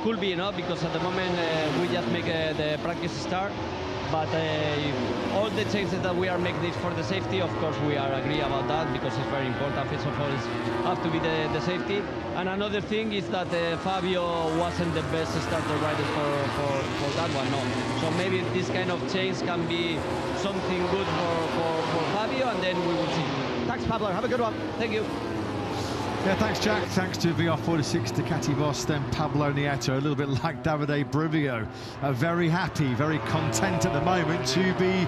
could be, because at the moment we just make the practice start. But all the changes that we are making is for the safety. Of course, we are agree about that because it's very important. First of all, it have to be the safety. And another thing is that Fabio wasn't the best starter rider for that one. No. So maybe this kind of change can be something good for Fabio, and then we will see. Thanks, Pablo. Have a good one. Thank you. Yeah, thanks, Jack. Thanks to VR46 Ducati boss, then Pablo Nieto, a little bit like Davide Brivio. Very happy, very content at the moment to be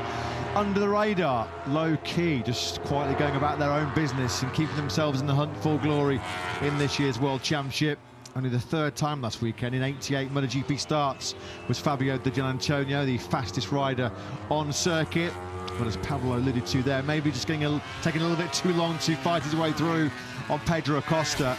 under the radar, low-key, just quietly going about their own business and keeping themselves in the hunt for glory in this year's World Championship. Only the third time last weekend in 88 MotoGP starts was Fabio Di Gianantonio, the fastest rider on circuit. But as Pablo alluded to there, maybe just taking a little bit too long to fight his way through on Pedro Acosta.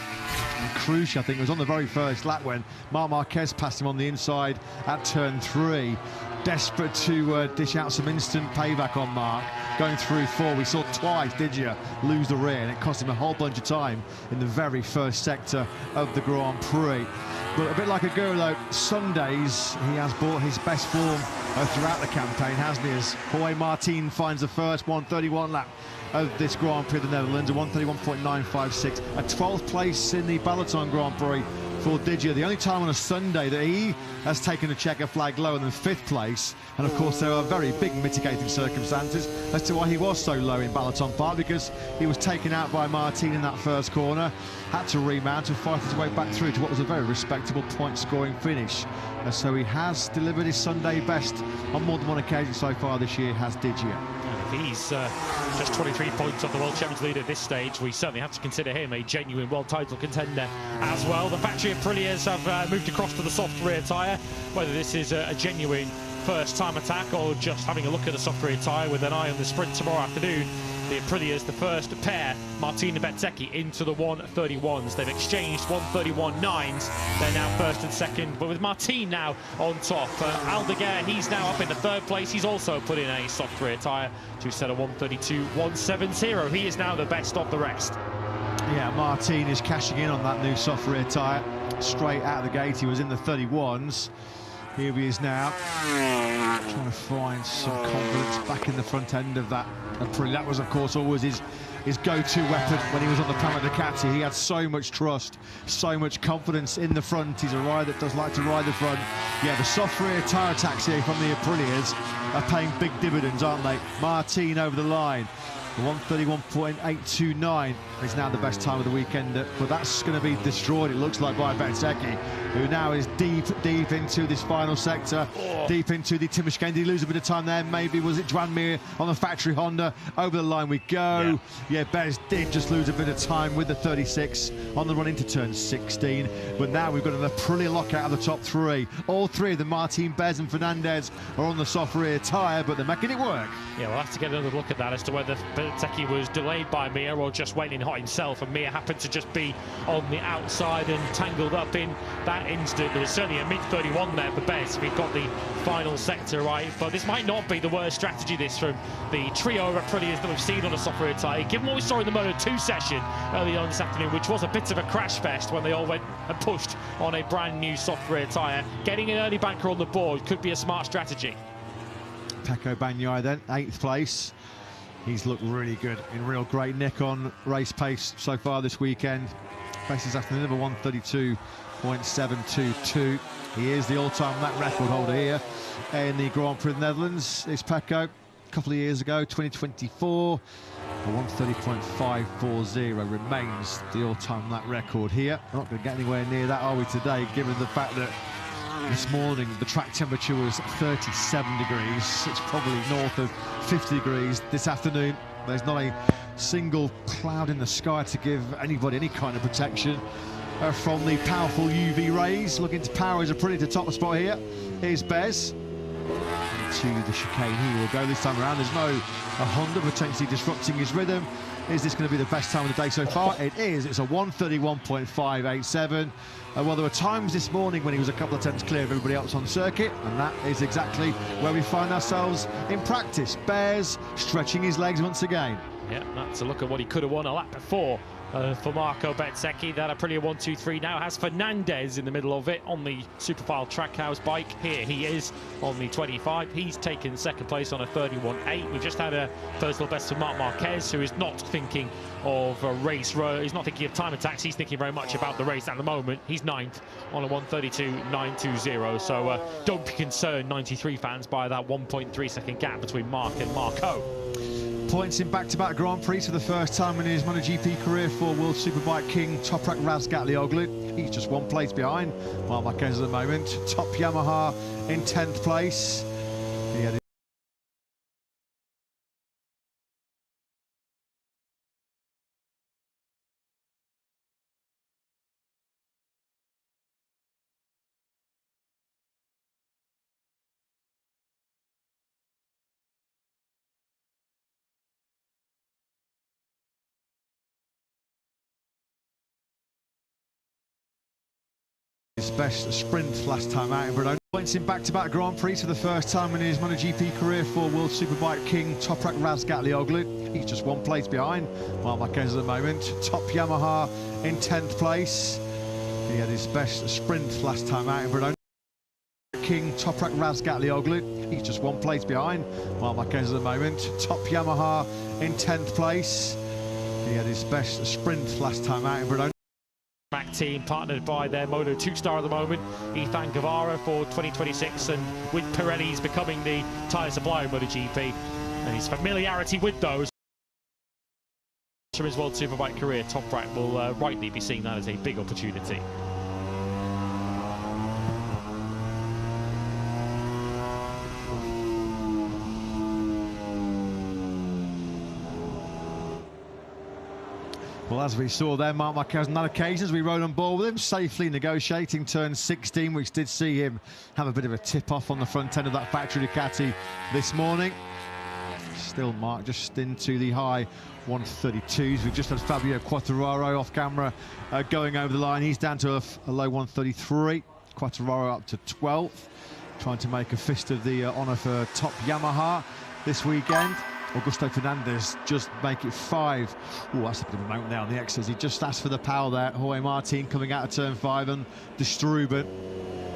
And Cruz, I think, was on the very first lap when Marc Marquez passed him on the inside at turn 3. Desperate to dish out some instant payback on Marc. Going through 4, we saw twice Digia lose the rear, and it cost him a whole bunch of time in the very first sector of the Grand Prix. But a bit like Aguero, Sundays, he has brought his best form throughout the campaign, hasn't he? As Jorge Martin finds the first 1:31 lap of this Grand Prix of the Netherlands, a 1:31.956, a 12th place in the Balaton Grand Prix for Digia. The only time on a Sunday that he has taken a checker flag lower than 5th place. And of course there are very big mitigating circumstances as to why he was so low in Balaton Park, because he was taken out by Martin in that first corner, had to remount and fight his way back through to what was a very respectable point scoring finish. So he has delivered his Sunday best on more than one occasion so far this year, has Digia. He's just 23 points on the World Champions lead at this stage. We certainly have to consider him a genuine world title contender as well. The factory Aprilias have moved across to the soft rear tyre. Whether this is a genuine first-time attack or just having a look at the soft rear tyre with an eye on the sprint tomorrow afternoon, the Aprilias, the first pair, Martin and Bezzecchi, into the 1:31s. They've exchanged 1:31.9s. They're now first and second, but with Martin now on top. Aldeguer, he's now up in the 3rd place. He's also put in a soft rear tyre to set a 1:32.170. He is now the best of the rest. Yeah, Martin is cashing in on that new soft rear tyre. Straight out of the gate, he was in the 31s. Here he is now, trying to find some confidence back in the front end of that Aprilia. That was, of course, always his go-to weapon when he was on the Prama Ducati. He had so much trust, so much confidence in the front. He's a rider that does like to ride the front. Yeah, the soft rear tyre attacks here from the Aprilias are paying big dividends, aren't they? Martin over the line. 1:31.829 is now the best time of the weekend, but that's going to be destroyed, it looks like, by Bezzecchi, who now is deep into this final sector, deep into the Timishkane. Did he lose a bit of time there? Maybe. Was it Juan Mir on the factory Honda? Over the line we go. Yeah, Bez did just lose a bit of time with the 36 on the run into turn 16, but now we've got an Aprilia lockout of the top 3. All 3 of them, Martin, Bez and Fernandez, are on the soft rear tyre, but they're making it work. Yeah, we'll have to get another look at that as to whether Bezzecchi was delayed by Mir or just waiting hot himself, and Mir happened to just be on the outside and tangled up in that instant. There was certainly a mid-31 there for Bez. We've got the final sector right, but this might not be the worst strategy, this, from the trio of Aprilias that we've seen on a soft rear tyre, given what we saw in the Moto2 session early on this afternoon, which was a bit of a crash fest when they all went and pushed on a brand new soft rear tyre. Getting an early banker on the board could be a smart strategy. Pecco Bagnaia then, 8th place. He's looked really good, in real great nick on race pace so far this weekend. Best this afternoon, number 1:32.722. He is the all-time lap record holder here in the Grand Prix of the Netherlands. It's Pecco, a couple of years ago, 2024. 1:30.540 remains the all-time lap record here. We're not going to get anywhere near that, are we, today, given the fact that this morning the track temperature was 37 degrees. It's probably north of 50 degrees this afternoon. There's not a single cloud in the sky to give anybody any kind of protection from the powerful UV rays. Looking to power his Aprilia to top the spot here. Here's Bez. To the chicane he will go this time around. There's no Honda potentially disrupting his rhythm. Is this going to be the best time of the day so far? It is. It's a 1:31.587. Well, there were times this morning when he was a couple of tenths clear of everybody else on circuit, and that is exactly where we find ourselves in practice. Bez stretching his legs once again. Yeah, that's a look at what he could have won a lap before for Marco Bezzecchi. That Aprilia 123 now has Fernandez in the middle of it on the Superfile Trackhouse bike. Here he is on the 25. He's taken second place on a 31.8. We've just had a personal best for Marc Marquez, who is not thinking of a race. He's not thinking of time attacks. He's thinking very much about the race at the moment. He's 9th on a 132.920. So don't be concerned, 93 fans, by that 1.3 second gap between Marc and Marco. Points in back-to-back Grand Prix for the first time in his MotoGP career for World Superbike King Toprak Razgatlioglu. He's just one place behind Marc Marquez at the moment. Top Yamaha in 10th place. He had his best sprint last time out in Brno. Points in back-to-back Grand Prix for the first time in his MotoGP career for World Superbike King Toprak Razgatlioglu. He's just one place behind Marc Marquez at the moment. Top Yamaha in 10th place. He had his best sprint last time out in Brno. King Toprak Razgatlioglu. He's just one place behind Marc Marquez at the moment. Top Yamaha in 10th place. He had his best sprint last time out in Brno. Mac team partnered by their Moto2 star at the moment, Ethan Guevara, for 2026, and with Pirelli's becoming the tyre supplier of MotoGP, and his familiarity with those from his World Superbike career, Toprak will rightly be seeing that as a big opportunity. Well, as we saw there, Marc Marquez on that occasions we rode on board with him, safely negotiating turn 16, which did see him have a bit of a tip-off on the front end of that factory Ducati this morning. Still Marc just into the high 132s. We've just had Fabio Quartararo off camera going over the line. He's down to a low 133. Quartararo up to 12th, trying to make a fist of the honour for Top Yamaha this weekend. Augusto Fernandez just make it 5. Oh, that's a bit of a moment there on the X's. He just asked for the power there. Jorge Martin coming out of turn 5 and Struben,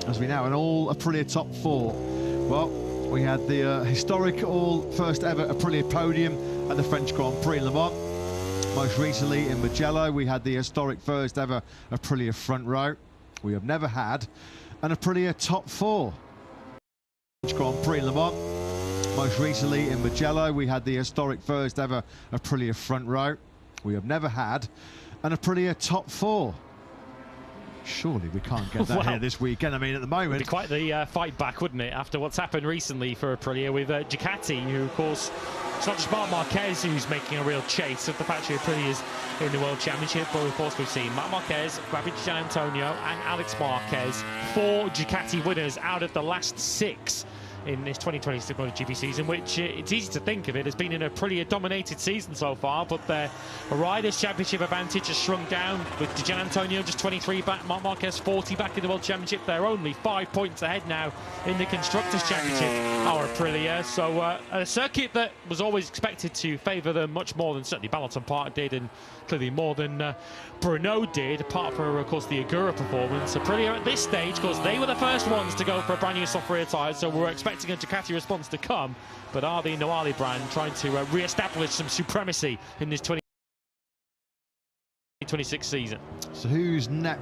as we know, an all Aprilia top 4. Well, we had the historic all first ever Aprilia podium at the French Grand Prix Le Mans. Most recently in Mugello, we had the historic first ever Aprilia front row. We have never had an Aprilia top 4. French Grand Prix Le Mans. Most recently in Mugello, we had the historic first ever Aprilia front row. We have never had an Aprilia top 4. Surely we can't get that here this weekend. I mean, at the moment... It'd be quite the fight back, wouldn't it, after what's happened recently for Aprilia with Ducati, who, of course, it's not just Marc Marquez who's making a real chase of the factory Aprilias in the World Championship, but of course we've seen Marc Marquez, Fabio Di Gianantonio and Alex Marquez, 4 Ducati winners out of the last 6 in this 2026 MotoGP season, which it's easy to think of it as being an Aprilia dominated season so far, but their Riders' Championship advantage has shrunk down, with Di Gianantonio just 23 back, Marc Marquez 40 back in the World Championship. They're only 5 points ahead now in the Constructors' Championship, our Aprilia. So a circuit that was always expected to favour them much more than certainly Balaton Park did, and clearly more than Brno did, apart from, of course, the Agura performance. Aprilia at this stage, of course, they were the first ones to go for a brand new soft rear tyre, so we're expecting a Ducati response to come, but are the Noali brand trying to re-establish some supremacy in this 2026 season? So who's next?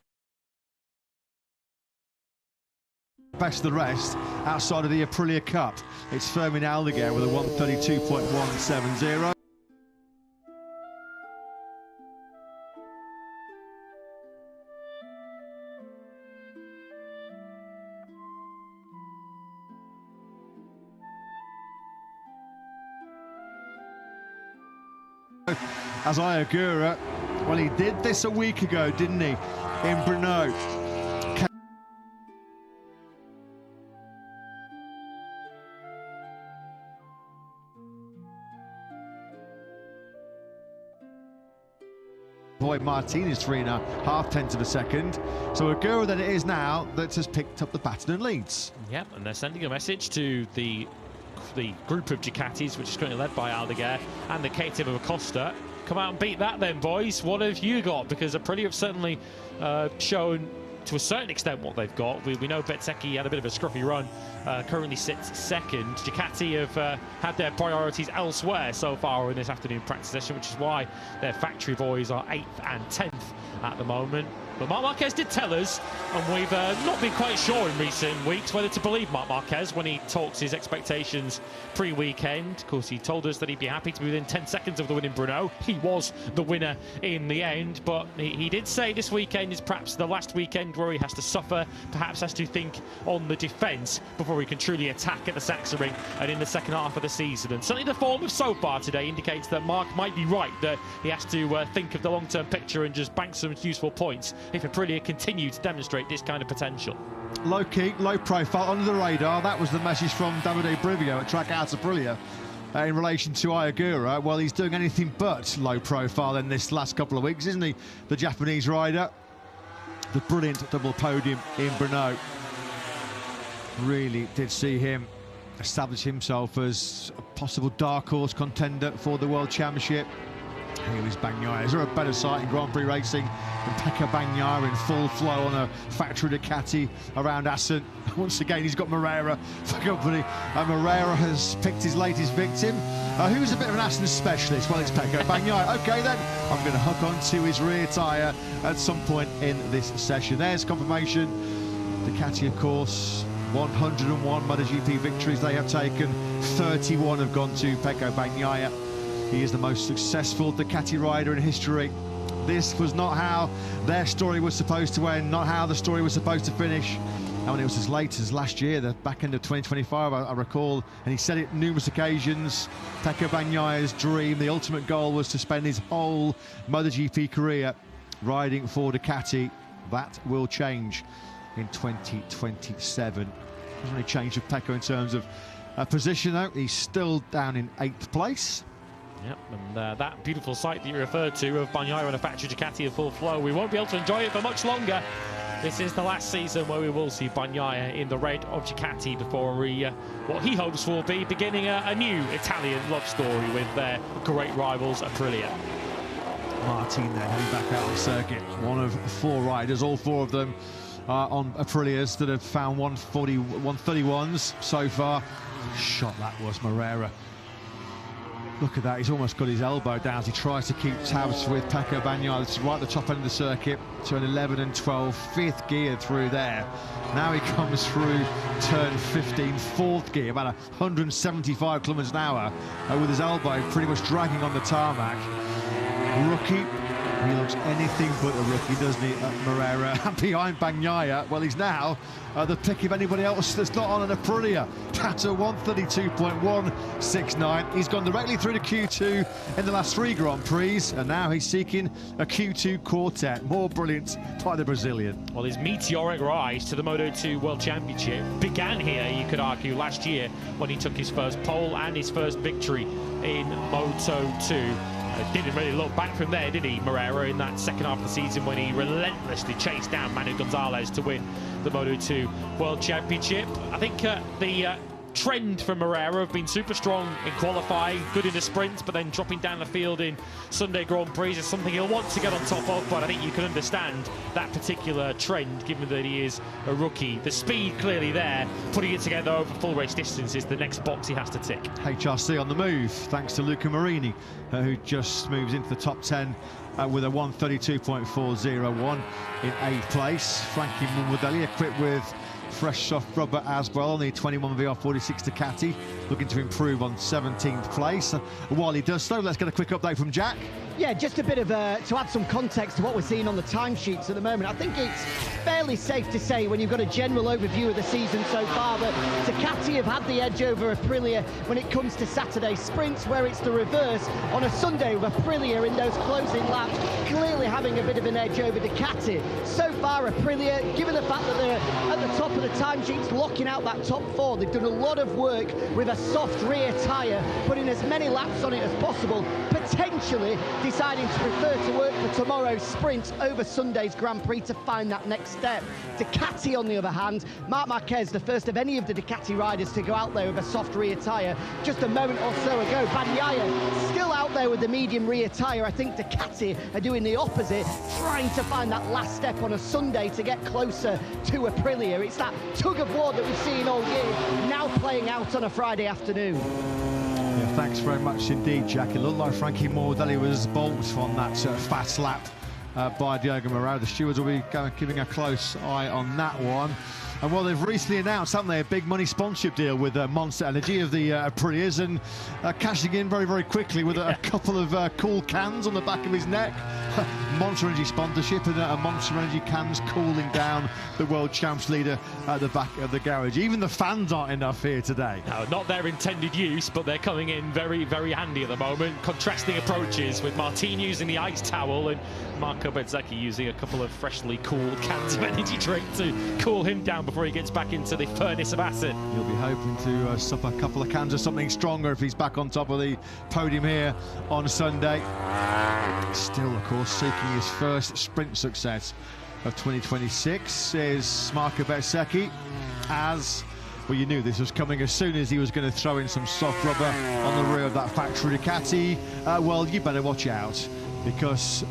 Best of the rest outside of the Aprilia Cup. It's Fermin Aldeguer with a 132.170. As Agura, well, he did this a week ago, didn't he, in Brno? Boy, Martinez 3.5 tenths of a second. So Agura then it is now that has picked up the baton and leads. Yep, and they're sending a message to the group of Ducatis, which is currently led by Aldeguer and the KTM of Acosta. come out and beat that then, boys. What have you got? Because Aprilia have certainly shown to a certain extent what they've got. We know Bezzecchi had a bit of a scruffy run, currently sits second. Ducati have had their priorities elsewhere so far in this afternoon practice session, which is why their factory boys are 8th and 10th at the moment. But Marc Marquez did tell us, and we've not been quite sure in recent weeks whether to believe Marc Marquez when he talks his expectations pre-weekend. Of course, he told us that he'd be happy to be within 10 seconds of the winning Brno. He was the winner in the end, but he did say this weekend is perhaps the last weekend where he has to suffer, perhaps has to think on the defence before he can truly attack at the Sachsenring and in the second half of the season. And certainly the form of so far today indicates that Marc might be right, that he has to think of the long-term picture and just bank some useful points if Aprilia continue to demonstrate this kind of potential. Low key, low profile, under the radar. That was the message from Davide Brivio at Track House Aprilia in relation to Ayagura. Well, he's doing anything but low profile in this last couple of weeks, isn't he? The Japanese rider. The brilliant double podium in Brno. Really did see him establish himself as a possible dark horse contender for the World Championship. Here is Bagnaia. Is there a better sight in Grand Prix racing than Pecco Bagnaia in full flow on a factory Ducati around Assen? Once again, he's got Moreira for company. Moreira has picked his latest victim. Who's a bit of an Assen specialist? Well, it's Pecco Bagnaia. OK, then, I'm going to hook onto his rear tyre at some point in this session. There's confirmation. Ducati, of course, 101 MotoGP victories they have taken. 31 have gone to Pecco Bagnaia. He is the most successful Ducati rider in history. This was not how their story was supposed to end, not how the story was supposed to finish. I mean, it was as late as last year, the back end of 2025, I recall, and he said it numerous occasions. Pecco Bagnaia's dream, the ultimate goal, was to spend his whole MotoGP career riding for Ducati. That will change in 2027. Doesn't really change for Pecco in terms of position, though. He's still down in 8th place. Yep, and that beautiful sight that you referred to of Bagnaia on a factory Ducati in full flow, we won't be able to enjoy it for much longer. This is the last season where we will see Bagnaia in the red of Ducati before what he hopes will be beginning a new Italian love story with their great rivals Aprilia. Martin there heading back out on the circuit. One of 4 riders, all 4 of them on Aprilias that have found 131s so far. Shot that was Moreira. Look at that, he's almost got his elbow down as he tries to keep tabs with Pecco Bagnaia. It's right at the top end of the circuit, turn 11 and 12, 5th gear through there. Now he comes through turn 15, 4th gear, about 175 kilometers an hour, with his elbow pretty much dragging on the tarmac. Rookie, he looks anything but a rookie, doesn't he, Moreira? Behind Bagnaia, well, he's now the pick of anybody else that's not on an Aprilia. That's a 132.169. He's gone directly through to Q2 in the last 3 Grand Prix, and now he's seeking a Q2 quartet. More brilliant by the Brazilian. Well, his meteoric rise to the Moto2 World Championship began here, you could argue, last year when he took his first pole and his first victory in Moto2. Didn't really look back from there, did he, Moreira, in that second half of the season when he relentlessly chased down Manu Gonzalez to win the Moto2 World Championship. I think the trend for Moreira have been super strong in qualifying, good in the sprints, but then dropping down the field in Sunday Grand Prix is something he'll want to get on top of, but I think you can understand that particular trend given that he is a rookie. The speed clearly there, putting it together over full race distance is the next box he has to tick. HRC on the move, thanks to Luca Marini, who just moves into the top 10 with a 132.401 in 8th place. Frankie Morbidelli equipped with fresh soft rubber as well on the 21 VR46 Ducati, looking to improve on 17th place. While he does so, let's get a quick update from Jack. Yeah, just a bit of to add some context to what we're seeing on the timesheets at the moment. I think it's fairly safe to say, when you've got a general overview of the season so far, that Ducati have had the edge over Aprilia when it comes to Saturday sprints, where it's the reverse on a Sunday with Aprilia in those closing laps clearly having a bit of an edge over Ducati. So far, Aprilia, given the fact that they're at the top of the timesheets locking out that top 4, they've done a lot of work with a soft rear tyre, putting as many laps on it as possible, potentially deciding to prefer to work for tomorrow's sprint over Sunday's Grand Prix to find that next step. Ducati, on the other hand, Marc Marquez, the first of any of the Ducati riders to go out there with a soft rear tyre just a moment or so ago. Bagnaia still out there with the medium rear tyre. I think Ducati are doing the opposite, trying to find that last step on a Sunday to get closer to Aprilia. It's that tug of war that we've seen all year, now playing out on a Friday afternoon. Yeah, thanks very much indeed, Jack. It looked like Frankie Morbidelli was balked on that fast lap by Diogo Moreira. The stewards will be keeping a close eye on that one. And well, they've recently announced, haven't they, a big money sponsorship deal with Monster Energy of the Aprilias, and cashing in very, very quickly with a couple of cool cans on the back of his neck. Monster Energy sponsorship and Monster Energy cans cooling down the World Champs leader at the back of the garage. Even the fans aren't enough here today. No, not their intended use, but they're coming in very, very handy at the moment. Contrasting approaches with Martin using the ice towel and Marco Bezzecchi using a couple of freshly cooled cans of energy drink to cool him down before he gets back into the furnace of acid. He'll be hoping to sup a couple of cans of something stronger if he's back on top of the podium here on Sunday. Still, of course, seeking his first sprint success of 2026 is Marco Bezzecchi. As well, you knew this was coming as soon as he was going to throw in some soft rubber on the rear of that factory Ducati. Well, you better watch out, because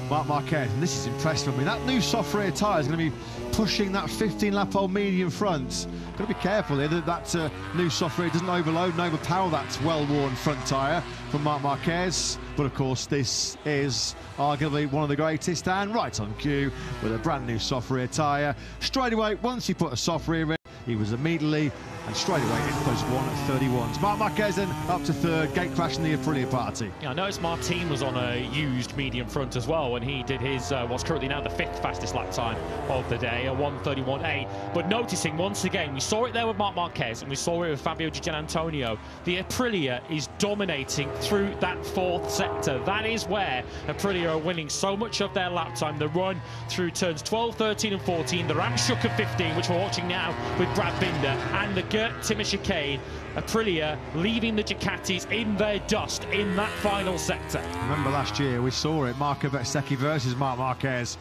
Marc Marquez, and this is impressive. I mean, that new soft rear tyre is going to be pushing that 15-lap-old medium front. Got to be careful here that new soft rear doesn't overload and overpower that well-worn front tyre from Marc Marquez. But of course, this is arguably one of the greatest, and right on cue with a brand new soft rear tyre. Straight away, once he put a soft rear in, he was immediately and straight away in post 1 at 31s. Marc Marquez then up to third, gate crash in the Aprilia party. Yeah, I noticed Martin was on a used medium front as well when he did his what's currently now the 5th fastest lap time of the day, a 1:31.8. But noticing once again, we saw it there with Marc Marquez and we saw it with Fabio Di Giannantonio, the Aprilia is dominating through that 4th sector. That is where Aprilia are winning so much of their lap time. The run through turns 12, 13 and 14, the Ramshook of 15, which we're watching now with Brad Binder, and the Gert Timmer chicane. Aprilia leaving the Ducatis in their dust in that final sector. Remember last year we saw it, Marco Bezzecchi versus Marc Marquez.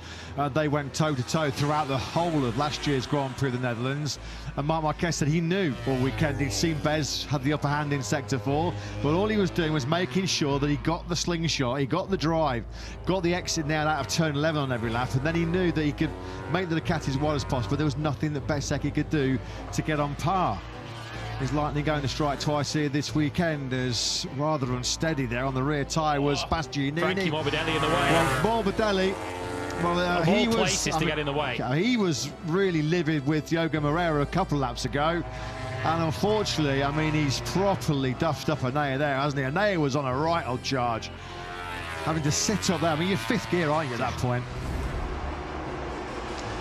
They went toe-to-toe throughout the whole of last year's Grand Prix of the Netherlands, and Marc Marquez said he knew all weekend he'd seen Bez had the upper hand in sector 4, but all he was doing was making sure that he got the slingshot, he got the drive, got the exit nailed out of turn 11 on every lap, and then he knew that he could make the Ducatis as wide as possible. There was nothing that Bezzecchi could do to get on par. Is Lightning going to strike twice here this weekend? As rather unsteady there on the rear tyre was Bastianini. Frankie Morbidelli in the way. Well, Morbidelli, well, he was places to get in the way. He was really livid with Diogo Moreira a couple of laps ago, and unfortunately, I mean, he's properly duffed up Anea there, hasn't he? Anea was on a right old charge, having to sit up there. I mean, you're 5th gear, aren't you, at that point?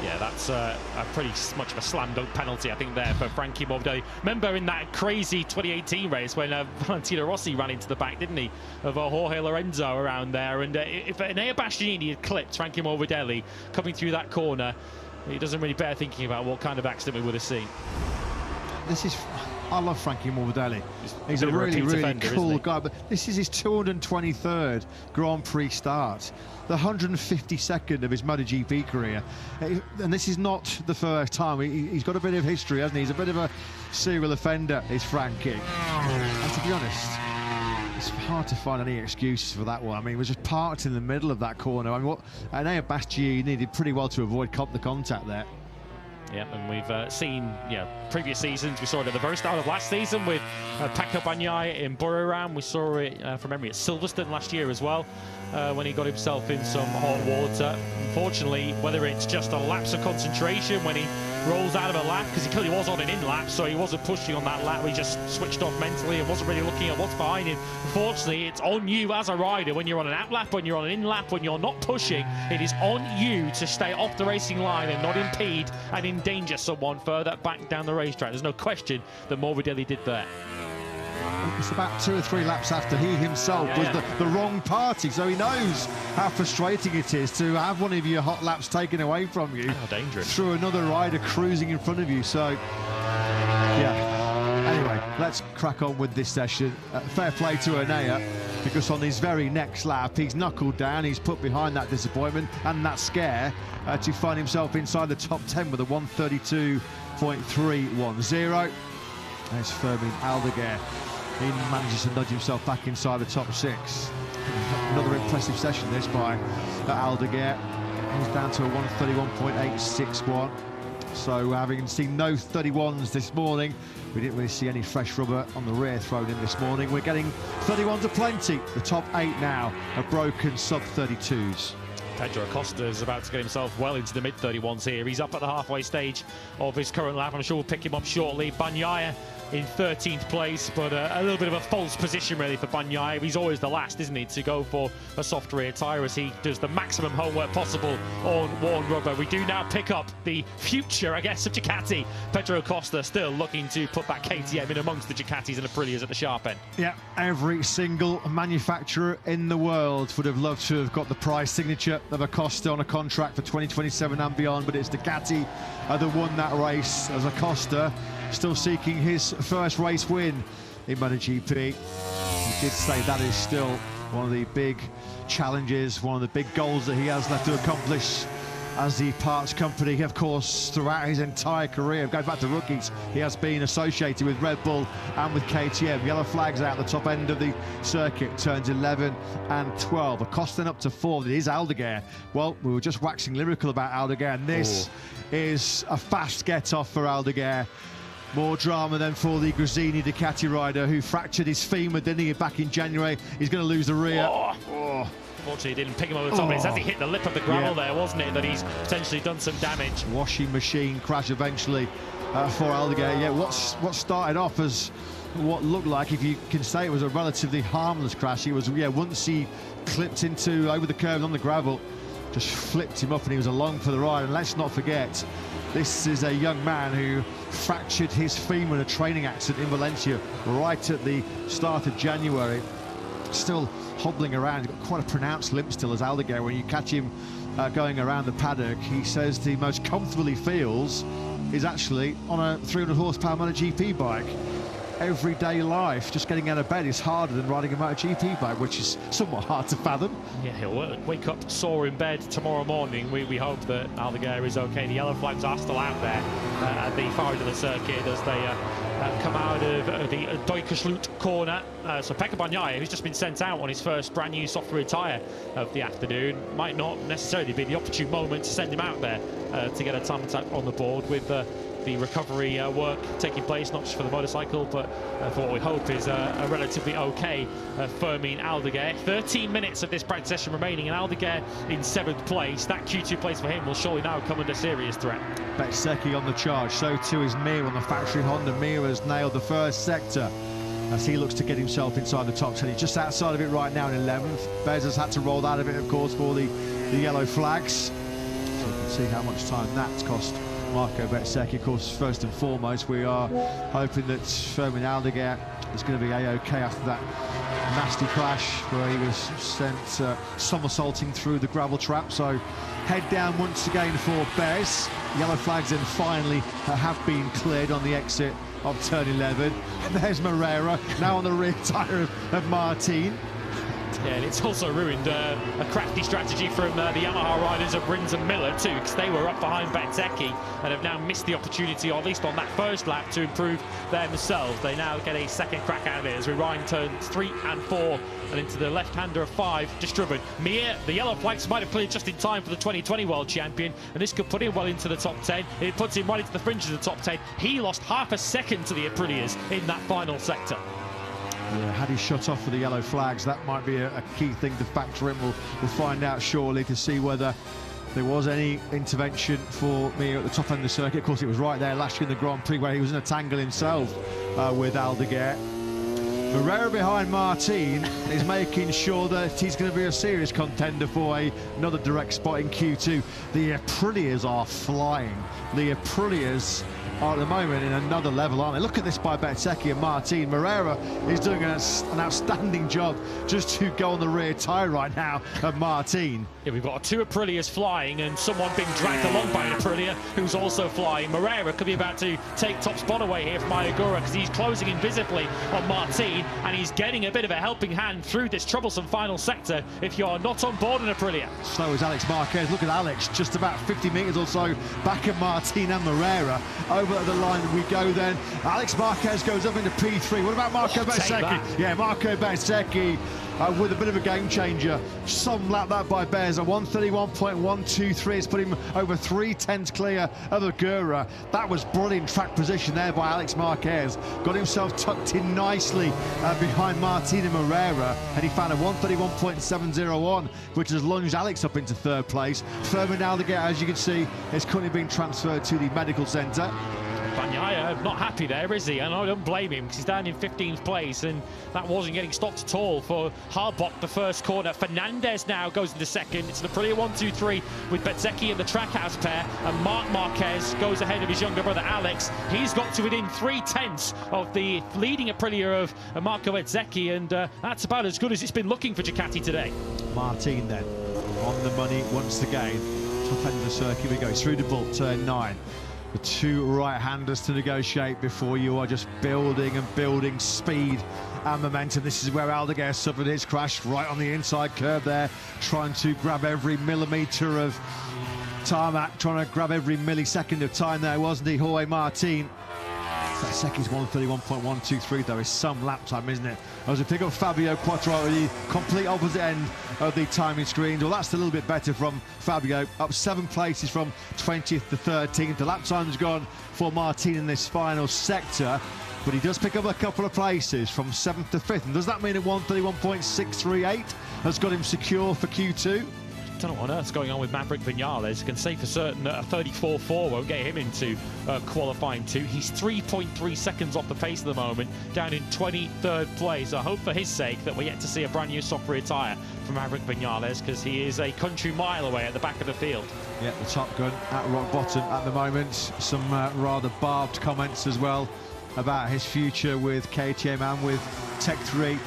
Yeah, that's a pretty much of a slam dunk penalty, I think, there for Frankie Morbidelli. Remember in that crazy 2018 race when Valentino Rossi ran into the back, didn't he, of Jorge Lorenzo around there? And if Enea Bastianini had clipped Frankie Morbidelli coming through that corner, it doesn't really bear thinking about what kind of accident we would have seen. I love Frankie Morbidelli. He's a really, really offender, cool guy, but this is his 223rd Grand Prix start, the 152nd of his MotoGP career, and this is not the first time. He's got a bit of history, hasn't he? He's a bit of a serial offender, is Frankie. And to be honest, it's hard to find any excuses for that one. I mean, he was just parked in the middle of that corner. I mean, Enea Bastianini did pretty well to avoid the contact there. Yeah, and we've seen, previous seasons. We saw it at the very start of last season with Pecco Bagnaia in Buriram. We saw it from memory at Silverstone last year as well, when he got himself in some hot water. Unfortunately, whether it's just a lapse of concentration when he rolls out of a lap, because he clearly was on an in lap, so he wasn't pushing on that lap. He just switched off mentally and wasn't really looking at what's behind him. Unfortunately, it's on you as a rider when you're on an out lap, when you're on an in lap, when you're not pushing. It is on you to stay off the racing line and not impede and endanger someone further back down the racetrack. There's no question that Morbidelli did that. It's about 2 or 3 laps after he himself was the wrong party, so he knows how frustrating it is to have one of your hot laps taken away from you. How dangerous. Through another rider cruising in front of you. So, yeah, Anyway, let's crack on with this session. Fair play to Enea, because on his very next lap, he's knuckled down, he's put behind that disappointment and that scare to find himself inside the top 10 with a 132.310. There's Fermin Aldeguer. He manages to nudge himself back inside the top 6. Another impressive session this by Aldeguer. He's down to a 131.861. So having seen no 31s this morning, we didn't really see any fresh rubber on the rear thrown in this morning. We're getting 31s aplenty. The top 8 now are broken sub-32s. Pedro Acosta is about to get himself well into the mid-31s here. He's up at the halfway stage of his current lap. I'm sure we'll pick him up shortly. Bagnaia in 13th place, but a little bit of a false position really for Bagnaia. He's always the last, isn't he, to go for a soft rear tyre as he does the maximum homework possible on worn rubber. We do now pick up the future, I guess, of Ducati. Pedro Acosta still looking to put that KTM in amongst the Ducatis and Aprilias at the sharp end. Yeah, every single manufacturer in the world would have loved to have got the prize signature of Acosta on a contract for 2027 and beyond, but it's Ducati that won that race, as Acosta still seeking his first race win in MotoGP. He did say that is still one of the big challenges, one of the big goals that he has left to accomplish as the parts company. Of course, throughout his entire career, going back to rookies, he has been associated with Red Bull and with KTM. Yellow flags out the top end of the circuit, turns 11 and 12. Acosta up to 4. It is Aldeguer. Well, we were just waxing lyrical about Aldeguer, and this is a fast get-off for Aldeguer. More drama than for the Gresini Ducati rider who fractured his femur, didn't he, back in January. He's going to lose the rear. Unfortunately, he didn't pick him over the top. It's as he hit the lip of the gravel there, wasn't it, that he's potentially done some damage. Washing machine crash eventually for Aldeguer. Yeah, what started off as what looked like, if you can say it was a relatively harmless crash, it was, once he clipped over the curve on the gravel, just flipped him up and he was along for the ride. And let's not forget, this is a young man who fractured his femur in a training accident in Valencia right at the start of January. Still hobbling around. He's got quite a pronounced limp still as Aldeguer. When you catch him going around the paddock, he says the most comfortable he feels is actually on a 300 horsepower MotoGP bike. Everyday life, just getting out of bed is harder than riding a MotoGP bike, which is somewhat hard to fathom. Yeah, he'll wake up sore in bed tomorrow morning. We hope that Aldeguer is okay. The yellow flags are still out there at the far end of the circuit as they come out of the Duikersloot corner. So Pekka Bagnaia, who's just been sent out on his first brand new soft rear tyre of the afternoon, might not necessarily be the opportune moment to send him out there to get a time attack on the board with the recovery work taking place, not just for the motorcycle, but for what we hope is a relatively okay Fermin Aldeguer. 13 minutes of this practice session remaining, and Aldeguer in 7th place. That Q2 place for him will surely now come under serious threat. Bezzecchi on the charge, so too is Mir on the factory Honda. Mir has nailed the first sector as he looks to get himself inside the top 10. He's just outside of it right now in 11th. Bez has had to roll out of it, of course, for the yellow flags. So you can see how much time that's cost Marco Bezzecchi. Of course, first and foremost, we are hoping that Fermin Aldeguer is going to be a-okay after that nasty crash where he was sent somersaulting through the gravel trap. So head down once again for Bez. Yellow flags then finally have been cleared on the exit of turn 11. And there's Moreira now on the rear tyre of Martin. Yeah, and it's also ruined a crafty strategy from the Yamaha riders of Rins and Miller too, because they were up behind Bezzecchi and have now missed the opportunity, or at least on that first lap, to improve themselves. They now get a second crack at it as we ride turns 3 and 4 and into the left-hander of 5, just driven. Mir, the yellow flags might have cleared just in time for the 2020 World Champion, and this could put him well into the top 10. It puts him right into the fringes of the top 10. He lost half a second to the Aprilias in that final sector. Yeah, had he shut off for the yellow flags, that might be a key thing to factor in. We'll find out shortly to see whether there was any intervention for me at the top end of the circuit. Of course, it was right there last year in the Grand Prix where he was in a tangle himself with Aldeguer. Moreira behind Martin is making sure that he's going to be a serious contender for another direct spot in Q2. The Aprilias are flying. The Aprilias are at the moment in another level, aren't they? Look at this by Bezzecchi and Martin. Moreira is doing an outstanding job just to go on the rear tyre right now of Martin. Yeah, we've got two Aprilias flying and someone being dragged along by an Aprilia who's also flying. Moreira could be about to take top spot away here from Mayora because he's closing invisibly on Martin, and he's getting a bit of a helping hand through this troublesome final sector if you're not on board an Aprilia. Slow as Alex Marquez. Look at Alex, just about 50 metres or so back at Martin and Moreira. Over the line we go then. Alex Marquez goes up into P3. What about Marco Bezzecchi? Yeah, Marco Bezzecchi with a bit of a game changer. Some lap that by Bez. A 131.123. It's put him over 3/10 clear of Agura. That was brilliant track position there by Alex Marquez. Got himself tucked in nicely behind Martin and Moreira, and he found a 131.701, which has lunged Alex up into third place. Furman Aldeguer, as you can see, is currently being transferred to the medical centre. Bagnaia not happy there, is he? And I don't blame him because he's down in 15th place, and that wasn't getting stopped at all for Harbach, the first corner. Fernandez now goes into second. It's an Aprilia 1-2-3 with Bezzecchi and the Trackhouse pair, and Marc Marquez goes ahead of his younger brother Alex. He's got to within 3/10 of the leading Aprilia of Marco Bezzecchi, and that's about as good as it's been looking for Ducati today. Martin then on the money once again. Top end of the circuit we go through the ball, turn 9. The two right-handers to negotiate before you are just building and building speed and momentum. This is where Aldeguer suffered his crash right on the inside curve there, trying to grab every millimetre of tarmac, trying to grab every millisecond of time there, wasn't he, Jorge Martin? That second's 131.123 though is some lap time, isn't it? As we pick up Fabio Quattraro at the complete opposite end of the timing screens. Well, that's a little bit better from Fabio, up 7 places from 20th to 13th. The lap time's gone for Martin in this final sector, but he does pick up a couple of places from 7th to 5th. And does that mean a 131.638 has got him secure for Q2? I don't know what on earth's going on with Maverick Vinales. I can say for certain that a 34.4 won't get him into qualifying 2. He's 3.3 seconds off the pace at the moment, down in 23rd place. I hope for his sake that we're yet to see a brand new soft rear tyre from Maverick Vinales, because he is a country mile away at the back of the field. Yeah, the Top Gun at rock bottom at the moment. Some rather barbed comments as well about his future with KTM and with Tech 3 in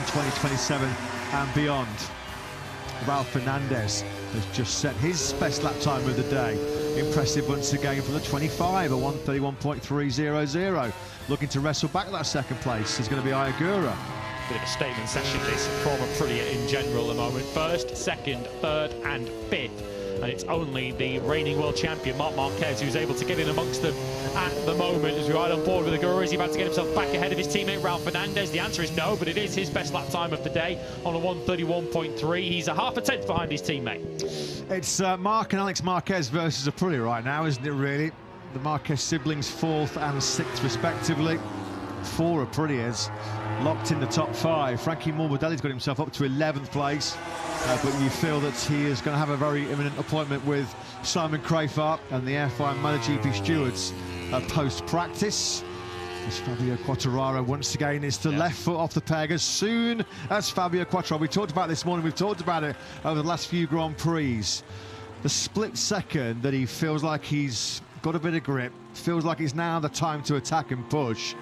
2027 and beyond. Ralph Fernandez has just set his best lap time of the day. Impressive once again from the 25, a 131.300. Looking to wrestle back that second place is going to be Ayagura. Bit of a statement session this from Aprilia in general at the moment. First, second, third and 5th. And it's only the reigning world champion, Marc Marquez, who's able to get in amongst them at the moment. As we ride on board with Agura, is he about to get himself back ahead of his teammate, Ralph Fernandez? The answer is no, but it is his best lap time of the day on a 131.3. He's a half a tenth behind his teammate. It's Marc and Alex Marquez versus Aprilia right now, isn't it, really? The Marquez siblings 4th and 6th, respectively. 4 Aprilias locked in the top 5. Frankie Morbidelli's got himself up to 11th place. But you feel that he is going to have a very imminent appointment with Simon Crafart and the F1 MotoGP stewards post-practice. As Fabio Quattraro once again is the left foot off the peg as soon as Fabio Quattraro. We talked about this morning, we've talked about it over the last few Grand Prix. The split second that he feels like he's got a bit of grip, feels like it's now the time to attack and push.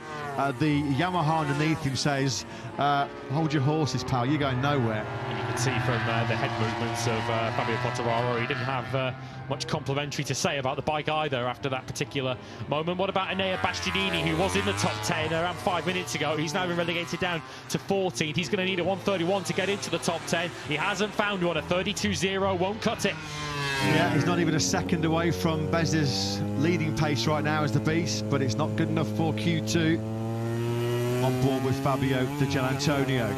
The Yamaha underneath him says, hold your horses, pal, you're going nowhere. And you can see from the head movements of Fabio Quattraro, he didn't have much complimentary to say about the bike either after that particular moment. What about Enea Bastianini, who was in the top 10 around 5 minutes ago? He's now been relegated down to 14th. He's going to need a 131 to get into the top 10. He hasn't found one. A 32.0 won't cut it. Yeah, he's not even a second away from Bez's leading pace right now as the Beast, but it's not good enough for Q2. On board with Fabio Di Gianantonio.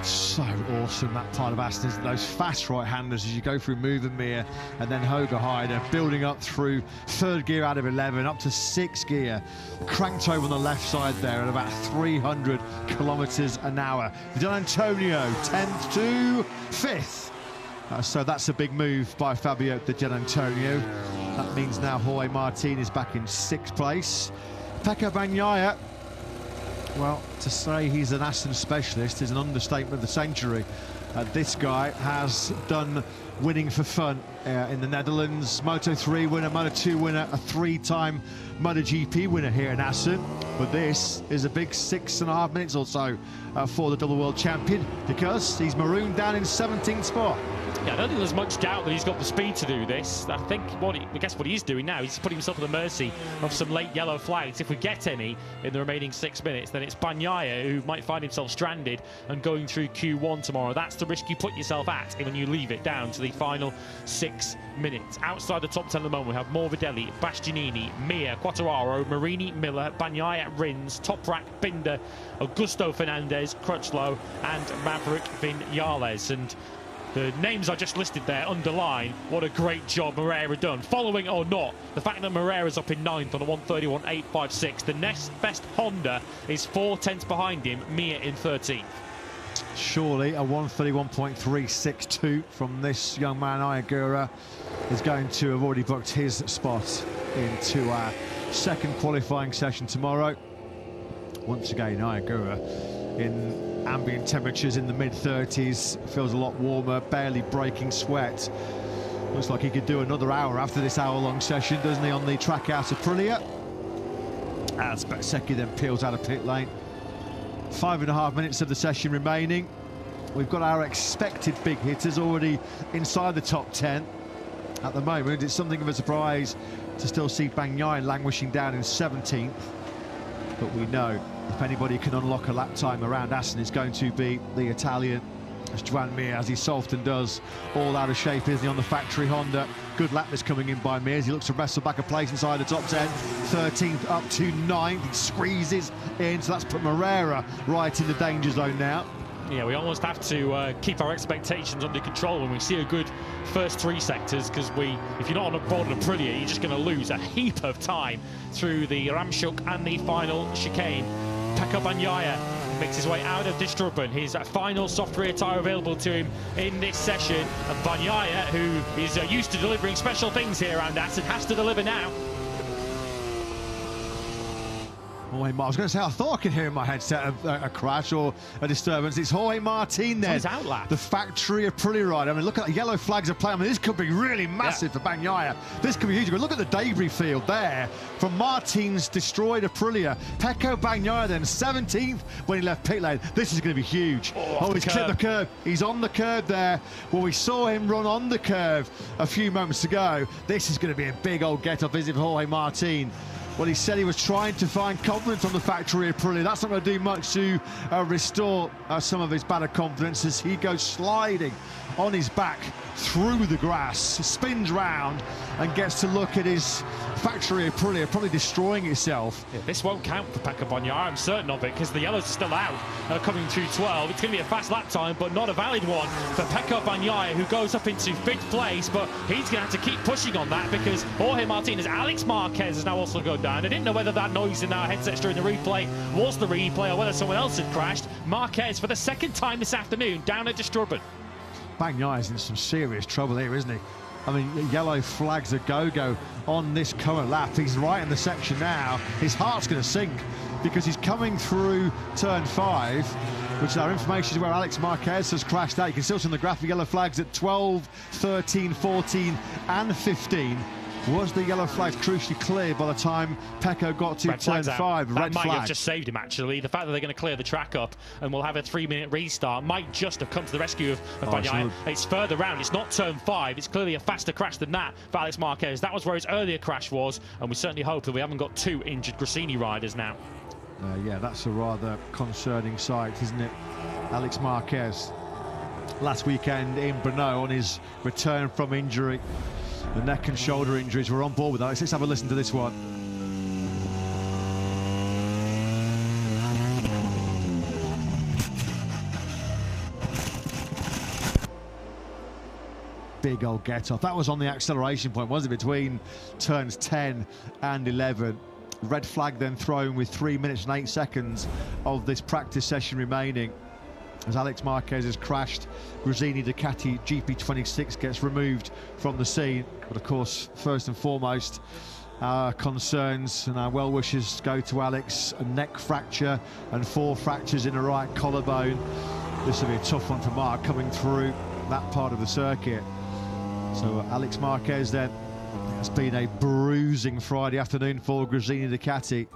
So awesome, that part of Aston, those fast right-handers as you go through Movenmere and then Hoger Heider, building up through 3rd gear out of 11, up to 6th gear, cranked over on the left side there at about 300 kilometres an hour. Gianantonio, 10th to 5th. So that's a big move by Fabio Di Gianantonio. That means now Jorge Martin is back in 6th place. Pecco Bagnaia, well, to say he's an Aston specialist is an understatement of the century. This guy has done winning for fun in the Netherlands. Moto3 winner, Moto2 winner, a 3-time MotoGP winner here in Assen. But this is a big 6.5 minutes or so for the double world champion, because he's marooned down in 17th spot. Yeah, I don't think there's much doubt that he's got the speed to do this. I think what he's doing now, he's putting himself at the mercy of some late yellow flags. If we get any in the remaining 6 minutes, then it's Bagnaia who might find himself stranded and going through Q1 tomorrow. That's the risk you put yourself at when you leave it down to the final 6 minutes. Outside the top 10 at the moment, we have Morbidelli, Bastianini, Mir, Quartararo, Marini, Miller, Bagnaia, Rins, Toprak, Binder, Augusto Fernandez, Crutchlow, and Maverick Vinales. And the names I just listed there underline what a great job Moreira done. Following or not, the fact that Moreira's up in 9th on a 1:31.856. The next best Honda is 4 tenths behind him, Mir in 13th. Surely a 1:31.362 from this young man, Ayagura, is going to have already booked his spot into our second qualifying session tomorrow. Once again, Ayagura in ambient temperatures in the mid-30s, feels a lot warmer, barely breaking sweat. Looks like he could do another hour after this hour-long session, doesn't he, on the track out of Aprilia. As Bezzecchi then peels out of pit lane. 5.5 minutes of the session remaining. We've got our expected big hitters already inside the top 10. At the moment, it's something of a surprise to still see Bagnaia languishing down in 17th. But we know if anybody can unlock a lap time around Assen, it's going to be the Italian, as Joan Mir, as he so often does. All out of shape, isn't he, on the factory Honda. Good lap that's coming in by Mir as he looks to wrestle back a place inside the top 10. 13th up to 9th, he squeezes in, so that's put Moreira right in the danger zone now. Yeah, we almost have to keep our expectations under control when we see a good first 3 sectors, because if you're not on board an Aprilia, you're just going to lose a heap of time through the Ramschuk and the final chicane. Pecco Bagnaia makes his way out of Distrubben, his final soft rear tyre available to him in this session. And Bagnaia, who is used to delivering special things here around Assen, has to deliver now. I was going to say, I thought I could hear in my headset a crash or a disturbance. It's Jorge Martin then, the factory Aprilia rider. I mean, look at the yellow flags are playing. I mean, this could be really massive for Bagnaia. This could be huge. Look at the debris field there from Martin's destroyed Aprilia. Pecco Bagnaia then 17th when he left pit lane. This is going to be huge. Oh, he's clipped the curb. He's on the curb there. Well, we saw him run on the curve a few moments ago. This is going to be a big old get-off, is it, for Jorge Martin? Well, he said he was trying to find confidence on the factory Aprilia. That's not going to do much to restore some of his battered confidence as he goes sliding on his back through the grass, spins round and gets to look at his factory Aprilia probably destroying itself. Yeah, this won't count for Pecco Bagnaia, I'm certain of it, because the yellows are still out coming through 12. It's going to be a fast lap time, but not a valid one for Pecco Bagnaia, who goes up into 5th place, but he's going to have to keep pushing on that because Jorge Martinez, Alex Marquez has now also gone down. I didn't know whether that noise in our headsets during the replay was the replay or whether someone else had crashed. Marquez, for the 2nd time this afternoon, down at Distrubben. Bagnaia's in some serious trouble here, isn't he? I mean, yellow flags a go-go on this current lap. He's right in the section now. His heart's going to sink because he's coming through turn 5, which our information is where Alex Marquez has crashed out. You can still see on the graph yellow flags at 12, 13, 14 and 15. Was the yellow flag crucially clear by the time Pecco got to turn 5? That might have just saved him, actually. The fact that they're going to clear the track up and we'll have a 3-minute restart might just have come to the rescue of Bagnaia. It's further round. It's not turn 5. It's clearly a faster crash than that for Alex Marquez. That was where his earlier crash was, and we certainly hope that we haven't got 2 injured Gresini riders now. Yeah, that's a rather concerning sight, isn't it? Alex Marquez, last weekend in Brno on his return from injury. The neck and shoulder injuries, we're on board with that. Let's have a listen to this one. Big old get-off. That was on the acceleration point, wasn't it, between turns 10 and 11. Red flag then thrown with 3 minutes and 8 seconds of this practice session remaining. As Alex Marquez has crashed, Gresini Ducati GP26 gets removed from the scene. But of course, first and foremost, our concerns and our well wishes go to Alex. A neck fracture and 4 fractures in a right collarbone. this will be a tough one for Mark coming through that part of the circuit. So Alex Marquez then, it's been a bruising Friday afternoon for Gresini Ducati.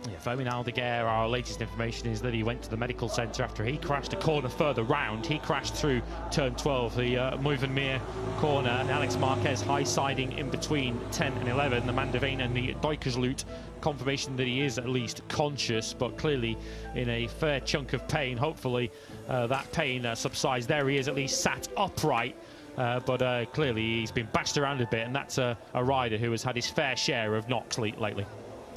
Yeah, Fermin Aldeguer, our latest information is that he went to the medical centre after he crashed a corner further round. He crashed through turn 12, the Moevenmeer corner, and Alex Marquez high-siding in between 10 and 11. The Mandeveen and the Duikersloot, confirmation that he is at least conscious, but clearly in a fair chunk of pain. Hopefully that pain subsides. There he is, at least sat upright. But clearly he's been bashed around a bit, and that's a rider who has had his fair share of knocks lately.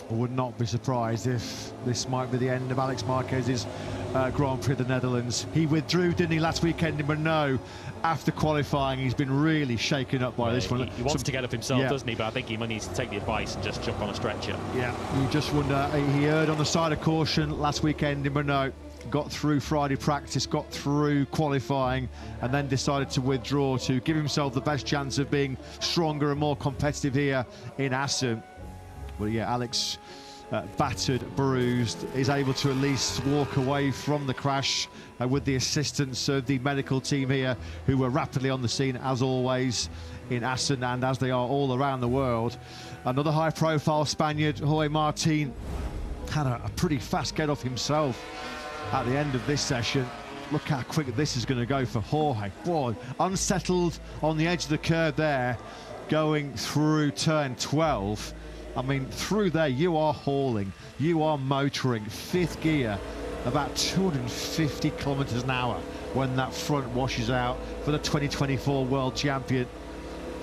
I would not be surprised if this might be the end of Alex Marquez's Grand Prix of the Netherlands. He withdrew, didn't he, last weekend in Renault after qualifying. He's been really shaken up by this one. He wants to get up himself, doesn't he? But I think he might need to take the advice and just jump on a stretcher. Yeah, you just wonder. He erred on the side of caution last weekend in Renault. Got through Friday practice, got through qualifying, and then decided to withdraw to give himself the best chance of being stronger and more competitive here in Assen. Well, yeah, Alex, battered, bruised, is able to at least walk away from the crash with the assistance of the medical team here, who were rapidly on the scene, as always, in Assen, and as they are all around the world. Another high-profile Spaniard, Jorge Martin, had a pretty fast get-off himself at the end of this session. Look how quick this is going to go for Jorge. Boy, unsettled on the edge of the curve there, going through turn 12. I mean, through there, you are hauling, you are motoring, fifth gear, about 250 kilometers an hour when that front washes out for the 2024 world champion.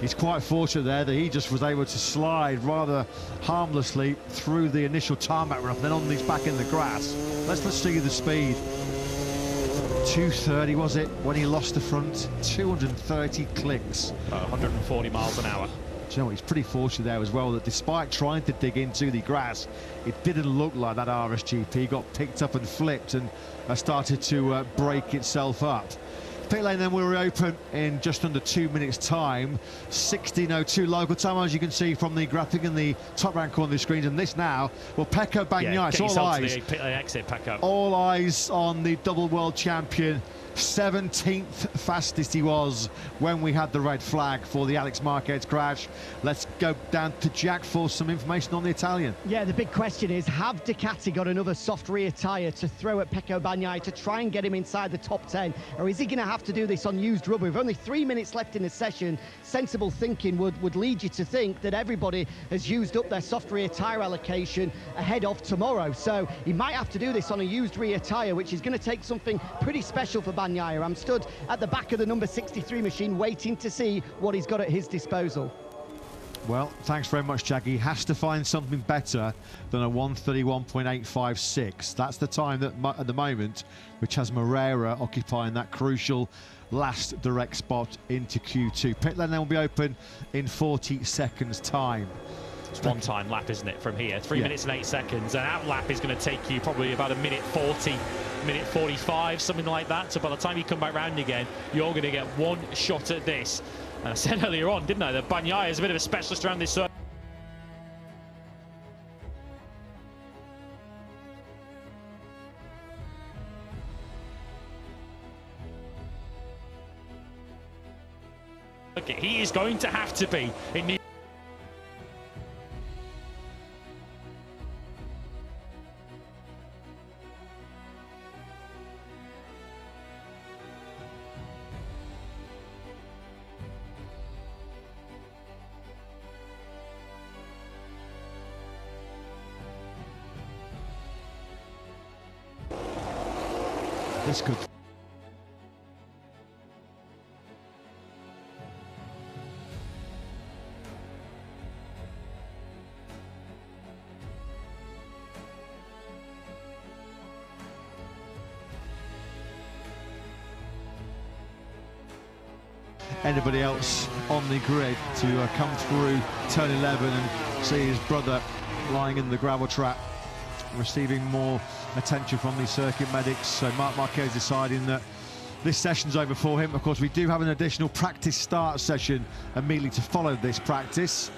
He's quite fortunate there that he just was able to slide rather harmlessly through the initial tarmac run, then on these back in the grass. Let's see the speed. 230 was it when he lost the front? 230 clicks. 140 miles an hour. You know, he's pretty fortunate there as well, that despite trying to dig into the grass, it didn't look like that RSGP got picked up and flipped and started to break itself up. Pit lane then will reopen in just under 2 minutes time, 16:02 local time, as you can see from the graphic in the top right corner of the screen. And this now, well, Pecco Bagnaia, all eyes, pit lane exit, Pecco. All eyes on the double world champion. 17th fastest he was when we had the red flag for the Alex Marquez crash. Let's go down to Jack for some information on the Italian. Yeah, the big question is, have Ducati got another soft rear tyre to throw at Pecco Bagnaia to try and get him inside the top 10? Or is he going to have to do this on used rubber? With only 3 minutes left in the session, sensible thinking would lead you to think that everybody has used up their soft rear tyre allocation ahead of tomorrow. So he might have to do this on a used rear tyre, which is going to take something pretty special for Bagnaia. I'm stood at the back of the number 63 machine waiting to see what he's got at his disposal. Well, thanks very much, Jack. He has to find something better than a 1:31.856. That's the time that at the moment, which has Moreira occupying that crucial last direct spot into Q2. Pit lane then will be open in 40 seconds time. It's one time lap, isn't it, from here? 3 minutes and 8 seconds. An out lap is going to take you probably about a minute 40, minute 45, something like that. So by the time you come back round again, you're going to get one shot at this. And I said earlier on, didn't I, that Bagnaia is a bit of a specialist around this circuit. He is going to have to be in the... This could... anybody else on the grid to come through turn 11 and see his brother lying in the gravel trap, receiving more attention from the circuit medics. So Marc Marquez deciding that this session's over for him. Of course, we do have an additional practice start session immediately to follow this practice